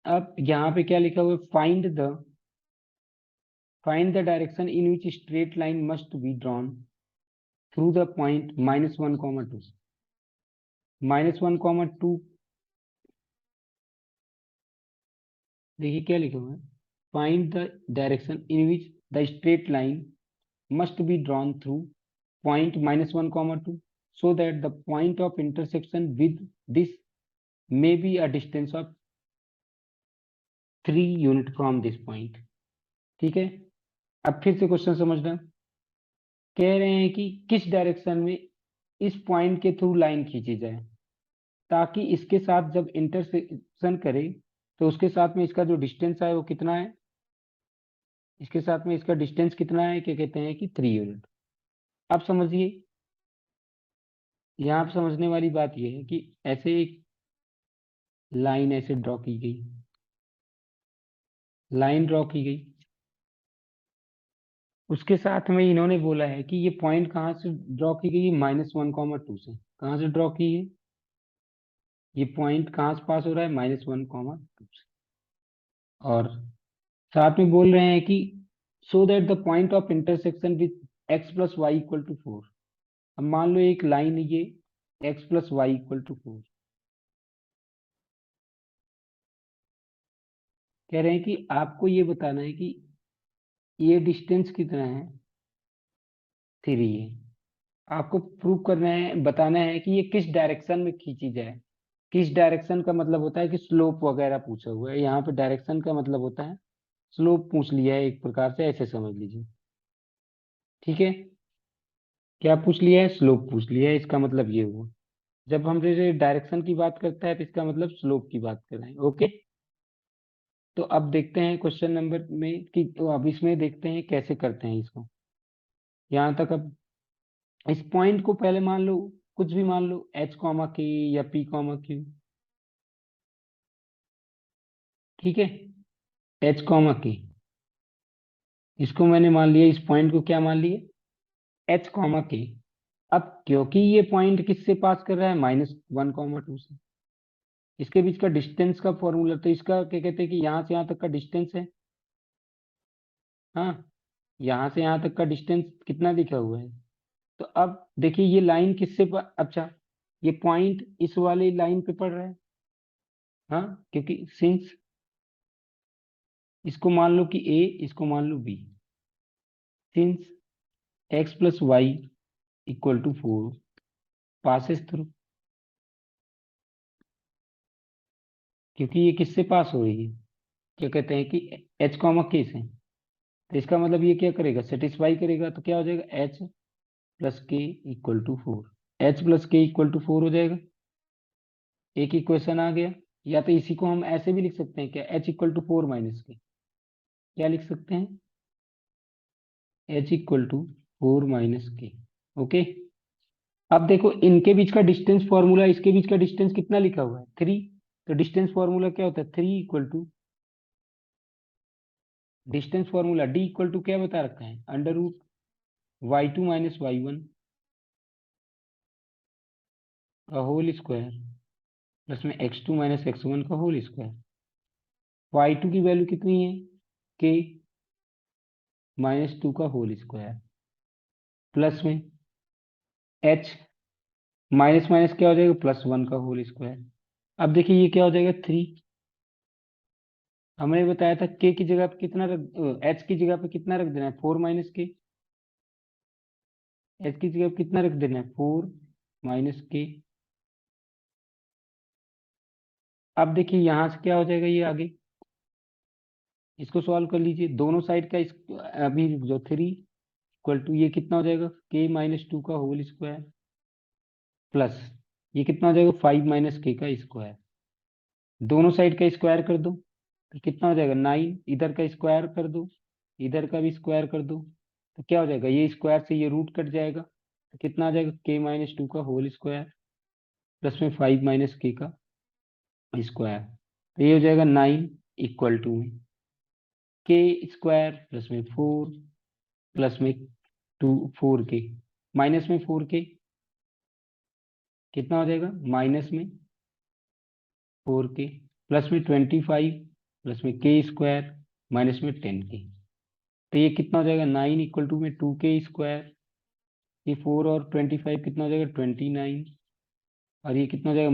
अब यहाँ पे क्या लिखा हुआ है, find the direction in which straight line must be drawn through the point -1, 2। -1, 2, देखिए क्या लिखा हुआ है, find the direction in which the straight line must be drawn through point -1, 2 so that the point of intersection with this may be a distance of 3 unit from this point। ठीक है, अब फिर से क्वेश्चन समझना, कह रहे हैं कि किस डायरेक्शन में इस पॉइंट के थ्रू लाइन खींची जाए ताकि इसके साथ जब इंटरसेक्शन करे तो उसके साथ में इसका जो डिस्टेंस है वो कितना है, इसके साथ में इसका डिस्टेंस कितना है, क्या कहते हैं कि 3 यूनिट। अब समझिए, यहाँ पे समझने वाली बात यह है कि ऐसे एक लाइन ऐसे ड्रॉ की गई, लाइन ड्रॉ की गई, उसके साथ में इन्होंने बोला है कि ये पॉइंट कहाँ से ड्रॉ की गई है, -1, 2 से। कहाँ से ड्रॉ की है, ये पॉइंट कहाँ से पास हो रहा है, -1, 2 से। और साथ में बोल रहे हैं कि so that the point of intersection with x + y = 4। अब मान लो एक लाइन है ये x + y = 4, कह रहे हैं कि आपको ये बताना है कि ये डिस्टेंस कितना है, 3 है। आपको प्रूव करना है, बताना है कि ये किस डायरेक्शन में खींची जाए। किस डायरेक्शन का मतलब होता है कि स्लोप वगैरह पूछा हुआ है, यहाँ पे डायरेक्शन का मतलब होता है स्लोप पूछ लिया है, एक प्रकार से ऐसे समझ लीजिए। ठीक है, क्या पूछ लिया है, स्लोप पूछ लिया है, इसका मतलब ये हुआ। जब हम जैसे डायरेक्शन की बात करता है तो इसका मतलब स्लोप की बात कर रहे हैं। ओके, तो अब देखते हैं क्वेश्चन नंबर में कि, तो अब इसमें देखते हैं कैसे करते हैं इसको। यहाँ तक अब इस पॉइंट को पहले मान लो, कुछ भी मान लो h, k या p, q। ठीक है, h, k, इसको मैंने मान लिया, इस पॉइंट को क्या मान लिया, h, k। अब क्योंकि ये पॉइंट किससे पास कर रहा है, -1, 2 से, इसके बीच का डिस्टेंस का फॉर्मूला, तो इसका क्या कहते हैं कि यहाँ से यहाँ तक का डिस्टेंस है। हाँ, यहाँ से यहाँ तक का डिस्टेंस कितना लिखा हुआ है। तो अब देखिए ये लाइन किससे अच्छा, ये पॉइंट इस वाली लाइन पे पड़ रहा है। हाँ, क्योंकि सिंस इसको मान लो कि ए, इसको मान लो B, since x + y = 4 passes through, क्योंकि ये किससे पास हो रही है, क्या कहते हैं कि h, k से, तो इसका मतलब ये क्या करेगा, सेटिस्फाई करेगा, तो क्या हो जाएगा h + k = 4, h + k = 4 हो जाएगा। एक इक्वेशन आ गया। या तो इसी को हम ऐसे भी लिख सकते हैं क्या, h = 4 - k, क्या लिख सकते हैं, h = 4 - k। ओके, अब देखो इनके बीच का डिस्टेंस फॉर्मूला, इसके बीच का डिस्टेंस कितना लिखा हुआ है 3, तो डिस्टेंस फॉर्मूला क्या होता है, 3 = डिस्टेंस फॉर्मूला d = क्या बता रखा है, √y2 - y1 का होल स्क्वायर प्लस में x2 - x1 का होल स्क्वायर। y2 की वैल्यू कितनी है, k -2 का होल स्क्वायर प्लस में h माइनस माइनस क्या हो जाएगा, +1 का होल स्क्वायर। अब देखिए ये क्या हो जाएगा 3, हमने बताया था के की जगह पे कितना रख, एच की जगह पे कितना रख देना है, 4 - के। एच की जगह पे कितना रख देना है, 4 - के। अब देखिए यहाँ से क्या हो जाएगा, ये आगे इसको सॉल्व कर लीजिए, दोनों साइड का अभी जो 3 इक्वल टू ये कितना हो जाएगा, k - 2 का होल स्क्वायर, प्लस ये कितना हो जाएगा, 5 - के का स्क्वायर। दोनों साइड का स्क्वायर कर दो तो कितना हो जाएगा, 9। इधर का स्क्वायर कर दो, इधर का भी स्क्वायर कर दो, तो क्या हो जाएगा, ये स्क्वायर से ये रूट कट जाएगा, तो कितना आ जाएगा, k - 2 का होल स्क्वायर प्लस में 5 - के का स्क्वायर। तो ये हो जाएगा 9 इक्वल टू के स्क्वायर प्लस में 4 प्लस में 4 के, माइनस में 4 के कितना हो जाएगा, माइनस में 4 के प्लस में 25 प्लस में के स्क्वायर माइनस में 10 के। तो ये कितना हो जाएगा, 9 इक्वल टू में 2 के स्क्वायर, ये 4 और 25 कितना हो जाएगा, 29, और ये कितना हो जाएगा,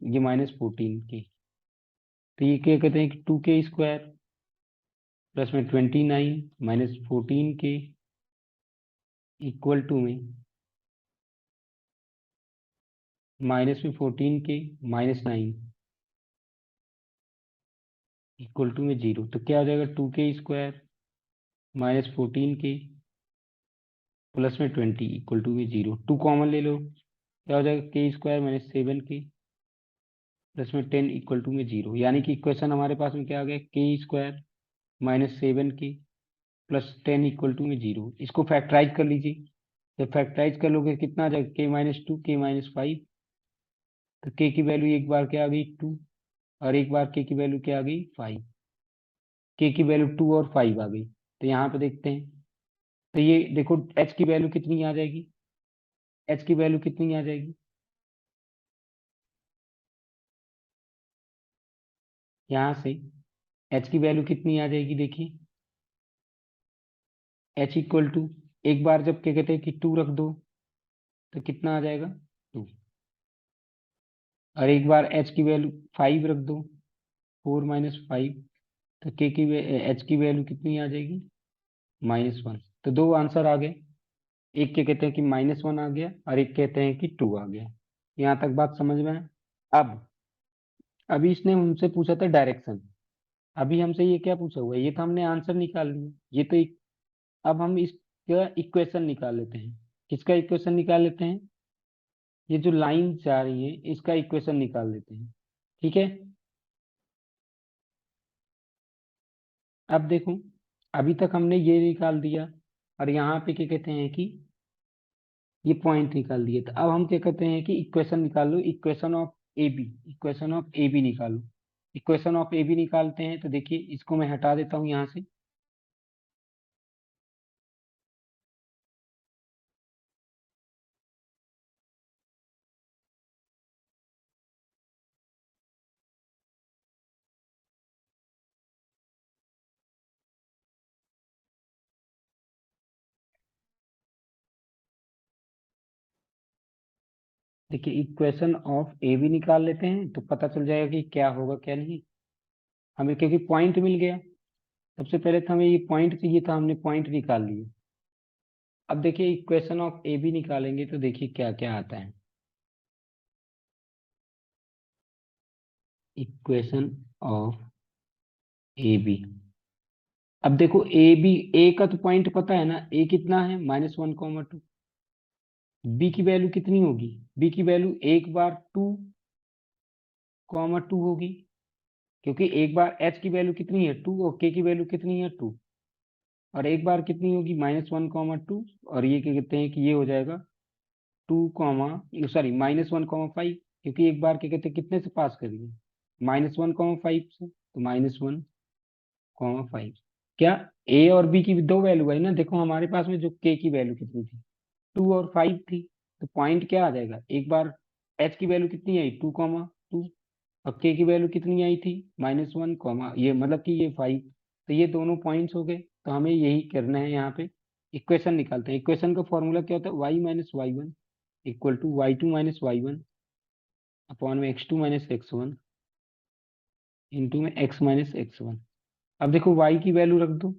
ये -14 के। तो ये क्या कहते हैं कि 2 के स्क्वायर प्लस में 29 -14 के इक्वल टू में माइनस में 14 के -9 इक्वल टू में 0। तो क्या हो जाएगा, 2 के स्क्वायर -14 के प्लस में 20 इक्वल टू में 0। 2 कॉमन ले लो, क्या हो जाएगा, के स्क्वायर -7 के प्लस में 10 इक्वल टू में 0। यानी कि इक्वेशन हमारे पास में क्या आ गया, के स्क्वायर -7 के प्लस 10 इक्वल टू में 0। इसको फैक्टराइज कर लीजिए, जब फैक्टराइज कर लोगे कितना आ जाएगा, k - 2 k - 5। तो के की वैल्यू एक बार क्या आ गई, 2, और एक बार के की वैल्यू क्या आ गई, 5। के की वैल्यू 2 और 5 आ गई। तो यहाँ पे देखते हैं, तो ये देखो एच की वैल्यू कितनी आ जाएगी, एच की वैल्यू कितनी आ जाएगी, यहाँ से एच की वैल्यू कितनी आ जाएगी, देखिए एच इक्वल टू, एक बार जब क्या कहते हैं कि 2 रख दो तो कितना आ जाएगा, 2, और एक बार एच की वैल्यू 5 रख दो, 4 - 5, तो के की एच की वैल्यू कितनी आ जाएगी, -1। तो दो आंसर आ गए, एक क्या कहते हैं कि -1 आ गया और एक कहते हैं कि 2 आ गया। यहाँ तक बात समझ में है। अब अभी इसने हमसे पूछा था डायरेक्शन, अभी हमसे ये क्या पूछा हुआ है, ये तो हमने आंसर निकाल लिया, ये तो अब हम इसका इक्वेशन निकाल लेते हैं। किसका इक्वेशन निकाल लेते हैं, ये जो लाइन जा रही है इसका इक्वेशन निकाल लेते हैं, ठीक है। अब देखो, अभी तक हमने ये निकाल दिया, और यहाँ पे क्या कहते हैं कि ये पॉइंट निकाल दिए, तो अब हम क्या कहते हैं कि इक्वेशन निकाल लो, equation of A B, equation of A B निकालो। इक्वेशन ऑफ ए बी निकालते हैं, तो देखिए इसको मैं हटा देता हूँ यहाँ से। देखिए इक्वेशन ऑफ ए बी निकाल लेते हैं, तो पता चल जाएगा कि क्या होगा क्या नहीं, हमें क्योंकि पॉइंट मिल गया। सबसे पहले तो हमें ये पॉइंट चाहिए था, हमने पॉइंट निकाल लिए। अब देखिए इक्वेशन ऑफ ए बी निकालेंगे तो देखिए क्या क्या आता है, इक्वेशन ऑफ ए बी। अब देखो ए बी, ए का तो पॉइंट पता है ना, ए कितना है, -1, 2। बी की वैल्यू कितनी होगी, बी की वैल्यू एक बार 2, 2 होगी, क्योंकि एक बार एच की वैल्यू कितनी है 2 और के की वैल्यू कितनी है 2, और एक बार कितनी होगी, -1, 2, और ये क्या कहते हैं कि ये हो जाएगा 2 कॉमा, सॉरी -1, 5, क्योंकि एक बार क्या कहते हैं कितने से पास करिए, -1, 5 से, तो -1, 5। क्या ए और बी की दो वैल्यू है ना, देखो हमारे पास में जो के की वैल्यू कितनी थी, 2 और 5 थी। तो पॉइंट क्या आ जाएगा, एक बार एच की वैल्यू कितनी आई, 2, 2, और के की वैल्यू कितनी आई थी, -1, ये मतलब कि ये 5। तो ये दोनों पॉइंट्स हो गए, तो हमें यही करना है यहाँ पे। इक्वेशन निकालते हैं, इक्वेशन का फॉर्मूला क्या होता है, y - y1 equal to y2 - y1 upon में x2 - x1 इंटू में x - x1। अब देखो y की वैल्यू रख दो,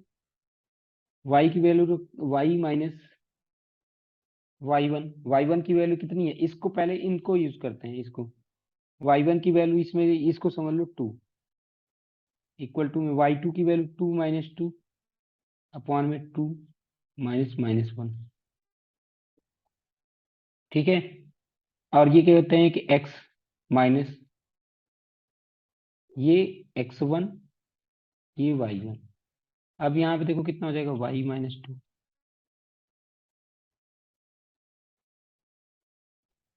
y की वैल्यू रख, y माइनस y1 की वैल्यू कितनी है, इसको पहले इनको यूज करते हैं, इसको y1 की वैल्यू इसमें, इसको समझ लो 2, इक्वल टू में y2 की वैल्यू 2 माइनस 2 अपॉन में 2 माइनस माइनस 1। ठीक है, और ये क्या होते हैं कि x माइनस ये x1, ये y1। अब यहाँ पे देखो कितना हो जाएगा, y-2,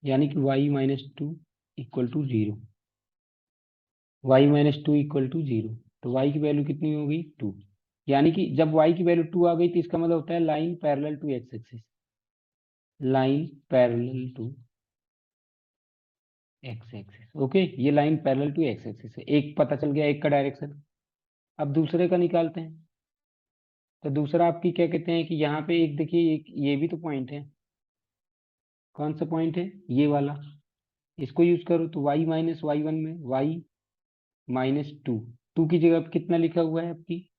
यानी कि y-2 equal to 0, y-2 equal to 0। तो y की वैल्यू कितनी हो गई, 2। यानी कि जब y की वैल्यू 2 आ गई तो इसका मतलब होता है line parallel to x axis, line parallel to x axis. Okay, ये line parallel to x axis है, एक पता चल गया, एक का डायरेक्शन। अब दूसरे का निकालते हैं। तो दूसरा आपकी क्या कहते हैं कि यहाँ पे एक देखिए, एक ये भी तो पॉइंट है। कौन सा पॉइंट है, ये वाला। इसको यूज करो तो y-y1 में y-2, 2 की जगह पे कितना लिखा हुआ है आपकी,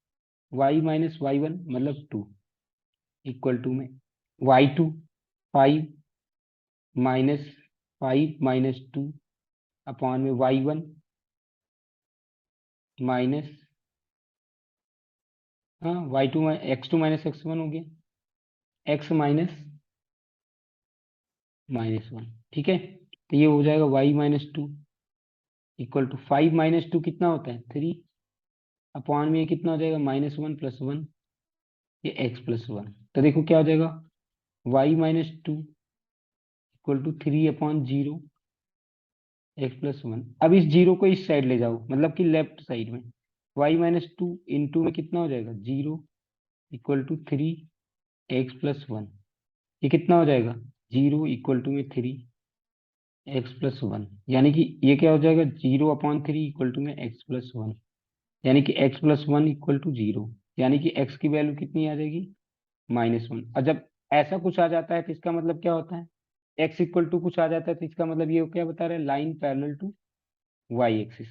y-y1 मतलब 2, इक्वल टू में y2 5 माइनस 5 - 2 अपॉन में y1 माइनस, हाँ y2 x2 माइनस x1 हो गया, x माइनस 1। ठीक है, तो ये हो जाएगा y-2 इक्वल टू 5 - 2 कितना होता है 3, अपॉन में ये कितना हो जाएगा -1 + 1, ये x+1। तो देखो क्या हो जाएगा, y-2 इक्वल टू 3/0 x+1। अब इस जीरो को इस साइड ले जाओ, मतलब कि लेफ्ट साइड में, y-2 इंटू में कितना हो जाएगा 0 इक्वल टू 3x+1। ये कितना हो जाएगा 0 इक्वल टू में 3x+1, यानी कि ये क्या हो जाएगा 0/3 इक्वल टू में x+1, यानी कि x+1 इक्वल टू 0, यानी कि x की वैल्यू कितनी आ जाएगी -1। और जब ऐसा कुछ आ जाता है तो इसका मतलब क्या होता है, x इक्वल टू कुछ आ जाता है तो इसका मतलब ये क्या बता रहा है, line parallel to Y axis,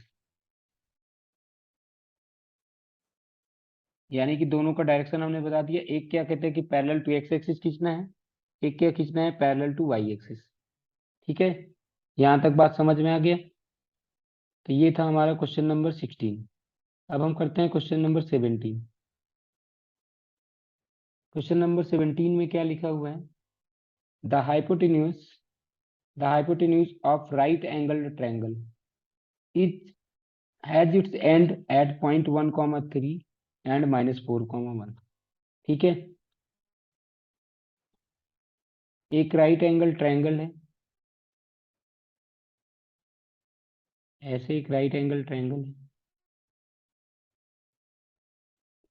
यानी कि दोनों का डायरेक्शन हमने बता दिया। एक क्या कहते हैं कि पैरेलल टू एक्स एक्सिस खींचना है, एक क्या खींचना है पैरेलल टू वाई एक्सिस। ठीक है, यहाँ तक बात समझ में आ गया। तो ये था हमारा क्वेश्चन नंबर 16। अब हम करते हैं क्वेश्चन नंबर 17। क्वेश्चन नंबर 17 में क्या लिखा हुआ है, the hypotenuse of right angle triangle is has its end at point 1, 3 एंड -4, 1। ठीक है, एक राइट एंगल ट्रायंगल है, ऐसे एक राइट एंगल ट्रायंगल है।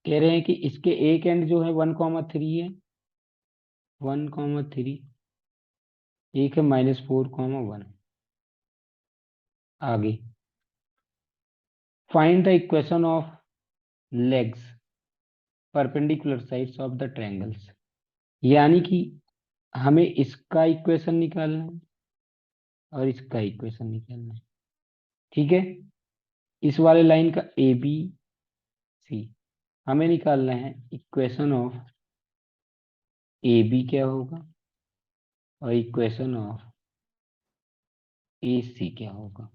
कह रहे हैं कि इसके एक एंड जो है 1, 3 है, 1, 3, एक है -4, 1। आगे find the equation of legs perpendicular sides of the triangles, यानी कि हमें इसका इक्वेशन निकालना है और इसका इक्वेशन निकालना है। ठीक है, इस वाले लाइन का ए बी सी हमें निकालना है, इक्वेशन ऑफ ए बी क्या होगा और इक्वेशन ऑफ ए सी क्या होगा।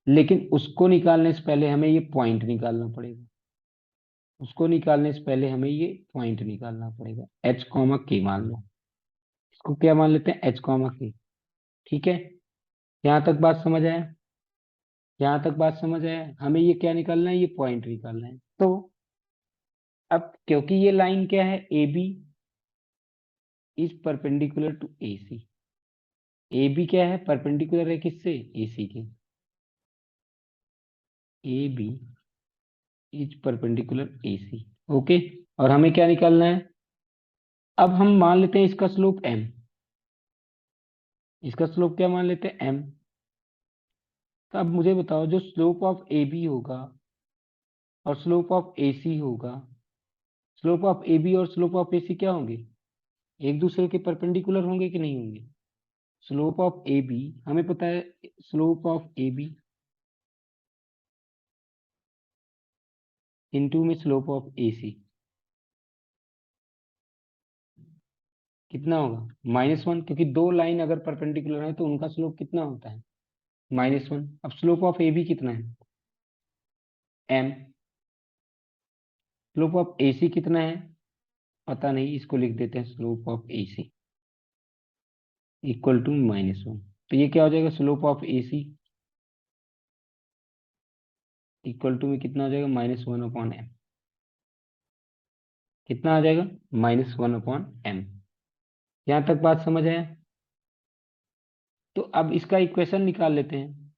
लेकिन उसको निकालने से पहले हमें ये पॉइंट निकालना पड़ेगा, उसको निकालने से पहले हमें ये पॉइंट निकालना पड़ेगा, h, k मान लो, इसको क्या मान लेते हैं h, k। ठीक है, यहाँ तक बात समझ आया, यहाँ तक बात समझ आया, हमें ये क्या निकालना है, ये पॉइंट निकालना है। तो अब क्योंकि ये लाइन क्या है, A B is perpendicular to A C, A B क्या है, परपेंडिकुलर है किससे, ए सी के, A B is perpendicular A C. Okay, और हमें क्या निकालना है, अब हम मान लेते हैं इसका स्लोप m, इसका स्लोप क्या मान लेते हैं m। तो अब मुझे बताओ, जो स्लोप ऑफ ए बी होगा और स्लोप ऑफ ए सी होगा, स्लोप ऑफ ए बी और स्लोप ऑफ ए सी क्या होंगे, एक दूसरे के परपेंडिकुलर होंगे कि नहीं होंगे। स्लोप ऑफ ए बी हमें पता है, slope of A B into में स्लोप ऑफ AC कितना होगा, -1, क्योंकि दो लाइन अगर परपेंडिकुलर है तो उनका स्लोप कितना होता है, -1। अब स्लोप ऑफ AB कितना है, m। स्लोप ऑफ AC कितना है, पता नहीं, इसको लिख देते हैं slope of AC equal to -1। तो ये क्या हो जाएगा, slope of AC equal to में कितना हो जाएगा, -1/m। कितना आ जाएगा, -1/m। यहां तक बात समझ आया। तो अब इसका इक्वेशन निकाल लेते हैं,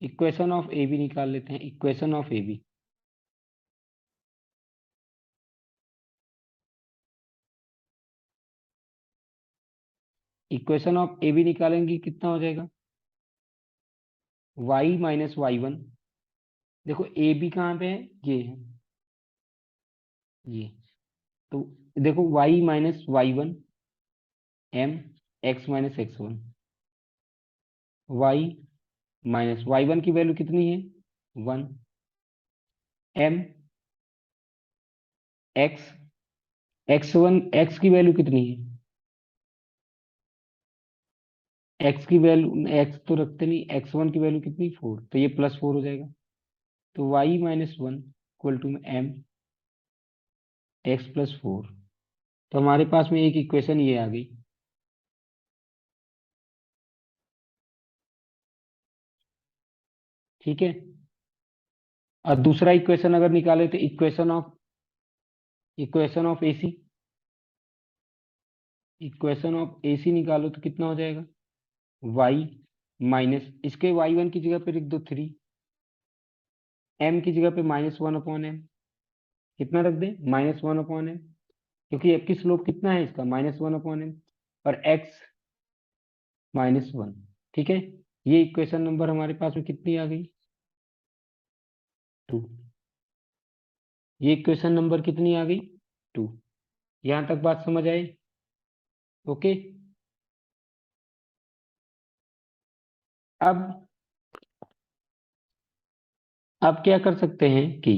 इक्वेशन ऑफ AB निकाल लेते हैं, equation of AB। Equation of AB निकालेंगे कितना हो जाएगा, y माइनस y1। देखो AB कहाँ पे है, ये है, ये। तो देखो y minus y1 m, x minus x1। y minus y1 की वैल्यू कितनी है, 1, m x, x1 x की वैल्यू कितनी है, x की वैल्यू, x तो रखते नहीं, x1 की वैल्यू कितनी, 4, तो ये +4 हो जाएगा। तो y minus 1 equal to m x+4। तो हमारे पास में एक इक्वेशन ये आ गई। ठीक है। और दूसरा इक्वेशन अगर निकाले तो equation of AC, equation of AC निकालो तो कितना हो जाएगा, y माइनस, इसके y1 की जगह पे लिख दो 3, m की जगह पे -1/m। कितना रख दे, -1/m, क्योंकि f की स्लोप कितना है इसका, -1/m, और x -1। ठीक है। ये इक्वेशन नंबर हमारे पास में कितनी आ गई, 2। ये इक्वेशन नंबर कितनी आ गई, 2। यहां तक बात समझ आई, ओके। अब क्या कर सकते हैं कि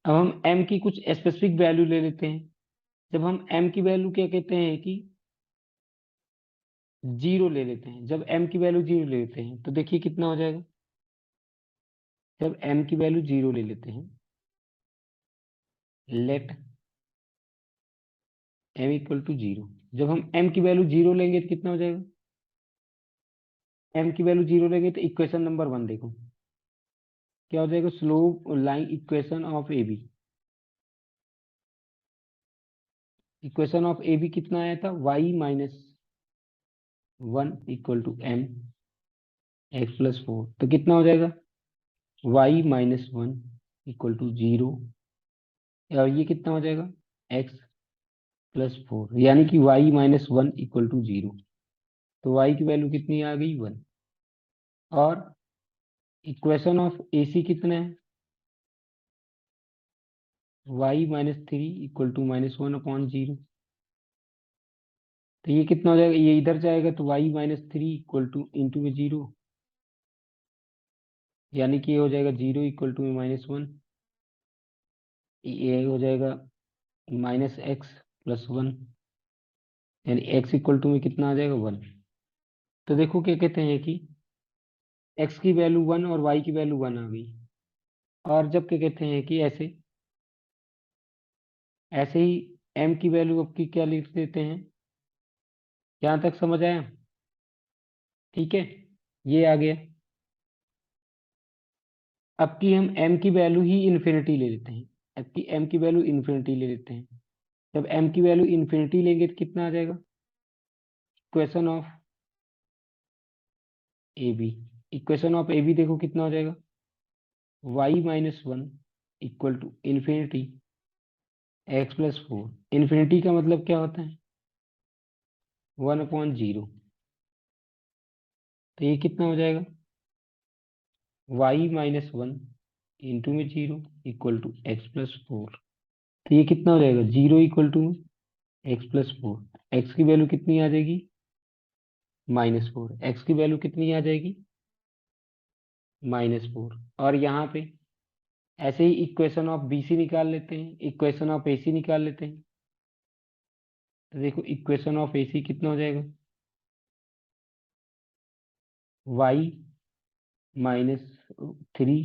अब हम m की कुछ स्पेसिफिक वैल्यू ले लेते हैं। जब हम m की वैल्यू क्या कहते हैं कि 0 ले लेते हैं, जब m की वैल्यू 0 ले लेते हैं तो देखिए कितना हो जाएगा, जब m की वैल्यू 0 ले लेते हैं, लेट m इक्वल टू 0। जब हम m की वैल्यू 0 लेंगे तो कितना हो जाएगा, m की वैल्यू 0 लेंगे तो इक्वेशन नंबर 1 देखो क्या हो जाएगा, slope line equation of AB, equation of AB कितना आया था, y minus 1 equal to m x+4। तो कितना हो जाएगा, y माइनस 1 इक्वल टू 0, और ये कितना हो जाएगा, x+4, यानी कि y माइनस 1 इक्वल टू 0। तो y की वैल्यू कितनी आ गई, 1। और इक्वेशन ऑफ AC कितना है, y माइनस 3 इक्वल टू -1/0। तो ये कितना हो जाएगा, ये इधर जाएगा तो y minus 3 equal two into में 0, यानी कि ये हो जाएगा 0 इक्वल टू में -1। ये हो जाएगा -x+1, यानी x इक्वल टू में कितना आ जाएगा, 1। तो देखो क्या कहते हैं कि x की वैल्यू 1 और y की वैल्यू 1 आ गई। और जब क्या कहते हैं कि ऐसे ऐसे ही m की वैल्यू अब की क्या लिख देते हैं, यहाँ तक समझ आया। ठीक है, ये आ गया। अब की हम m की वैल्यू ही इन्फिनिटी ले लेते हैं, अब की m की वैल्यू इन्फिनिटी ले लेते हैं। जब m की वैल्यू इन्फिनिटी लेंगे तो कितना आ जाएगा, equation of AB, equation of AB देखो कितना हो जाएगा, y minus 1 equal to infinity x+4। Infinity का मतलब क्या होता है, 1/0। तो ये कितना हो जाएगा, y माइनस 1 इंटू में 0 इक्वल टू x+4। तो ये कितना हो जाएगा, 0 इक्वल टू x+4। x की वैल्यू कितनी आ जाएगी, -4। x की वैल्यू कितनी आ जाएगी, -4। और यहाँ पे ऐसे ही इक्वेशन ऑफ BC निकाल लेते हैं, इक्वेशन ऑफ AC निकाल लेते हैं। तो देखो इक्वेशन ऑफ AC कितना हो जाएगा, y-3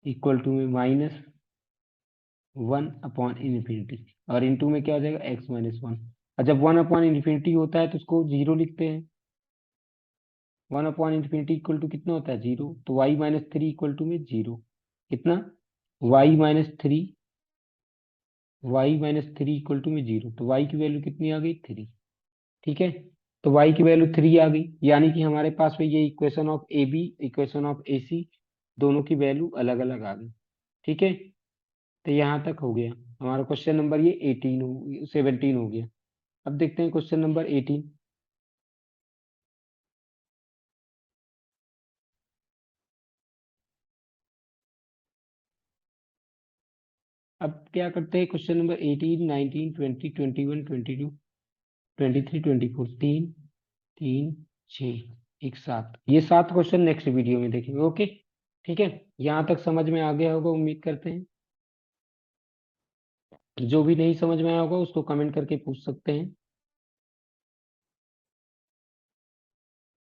इक्वल टू में -1/∞, और इनटू में क्या हो जाएगा, x-1। और जब 1/∞ होता है तो उसको 0 लिखते हैं। 1/∞ इक्वल टू कितना होता है, 0। तो y-3 इक्वल टू में 0, कितना, y-3, y-3 इक्वल टू में 0। तो y की वैल्यू कितनी आ गई, 3। ठीक है, तो y की वैल्यू 3 आ गई, यानी कि हमारे पास में ये equation of AB, equation of AC, दोनों की वैल्यू अलग अलग आ गई। ठीक है, तो यहाँ तक हो गया हमारा क्वेश्चन नंबर ये 17 हो गया। अब देखते हैं क्वेश्चन नंबर 18। अब क्या करते हैं, क्वेश्चन नंबर 18, 19, 20, 21, 22, 23, 24, 3, 3, 6, एक 7, ये 7 क्वेश्चन नेक्स्ट वीडियो में देखेंगे। ओके, ठीक है, यहाँ तक समझ में आ गया होगा उम्मीद करते हैं। जो भी नहीं समझ में आया होगा उसको कमेंट करके पूछ सकते हैं।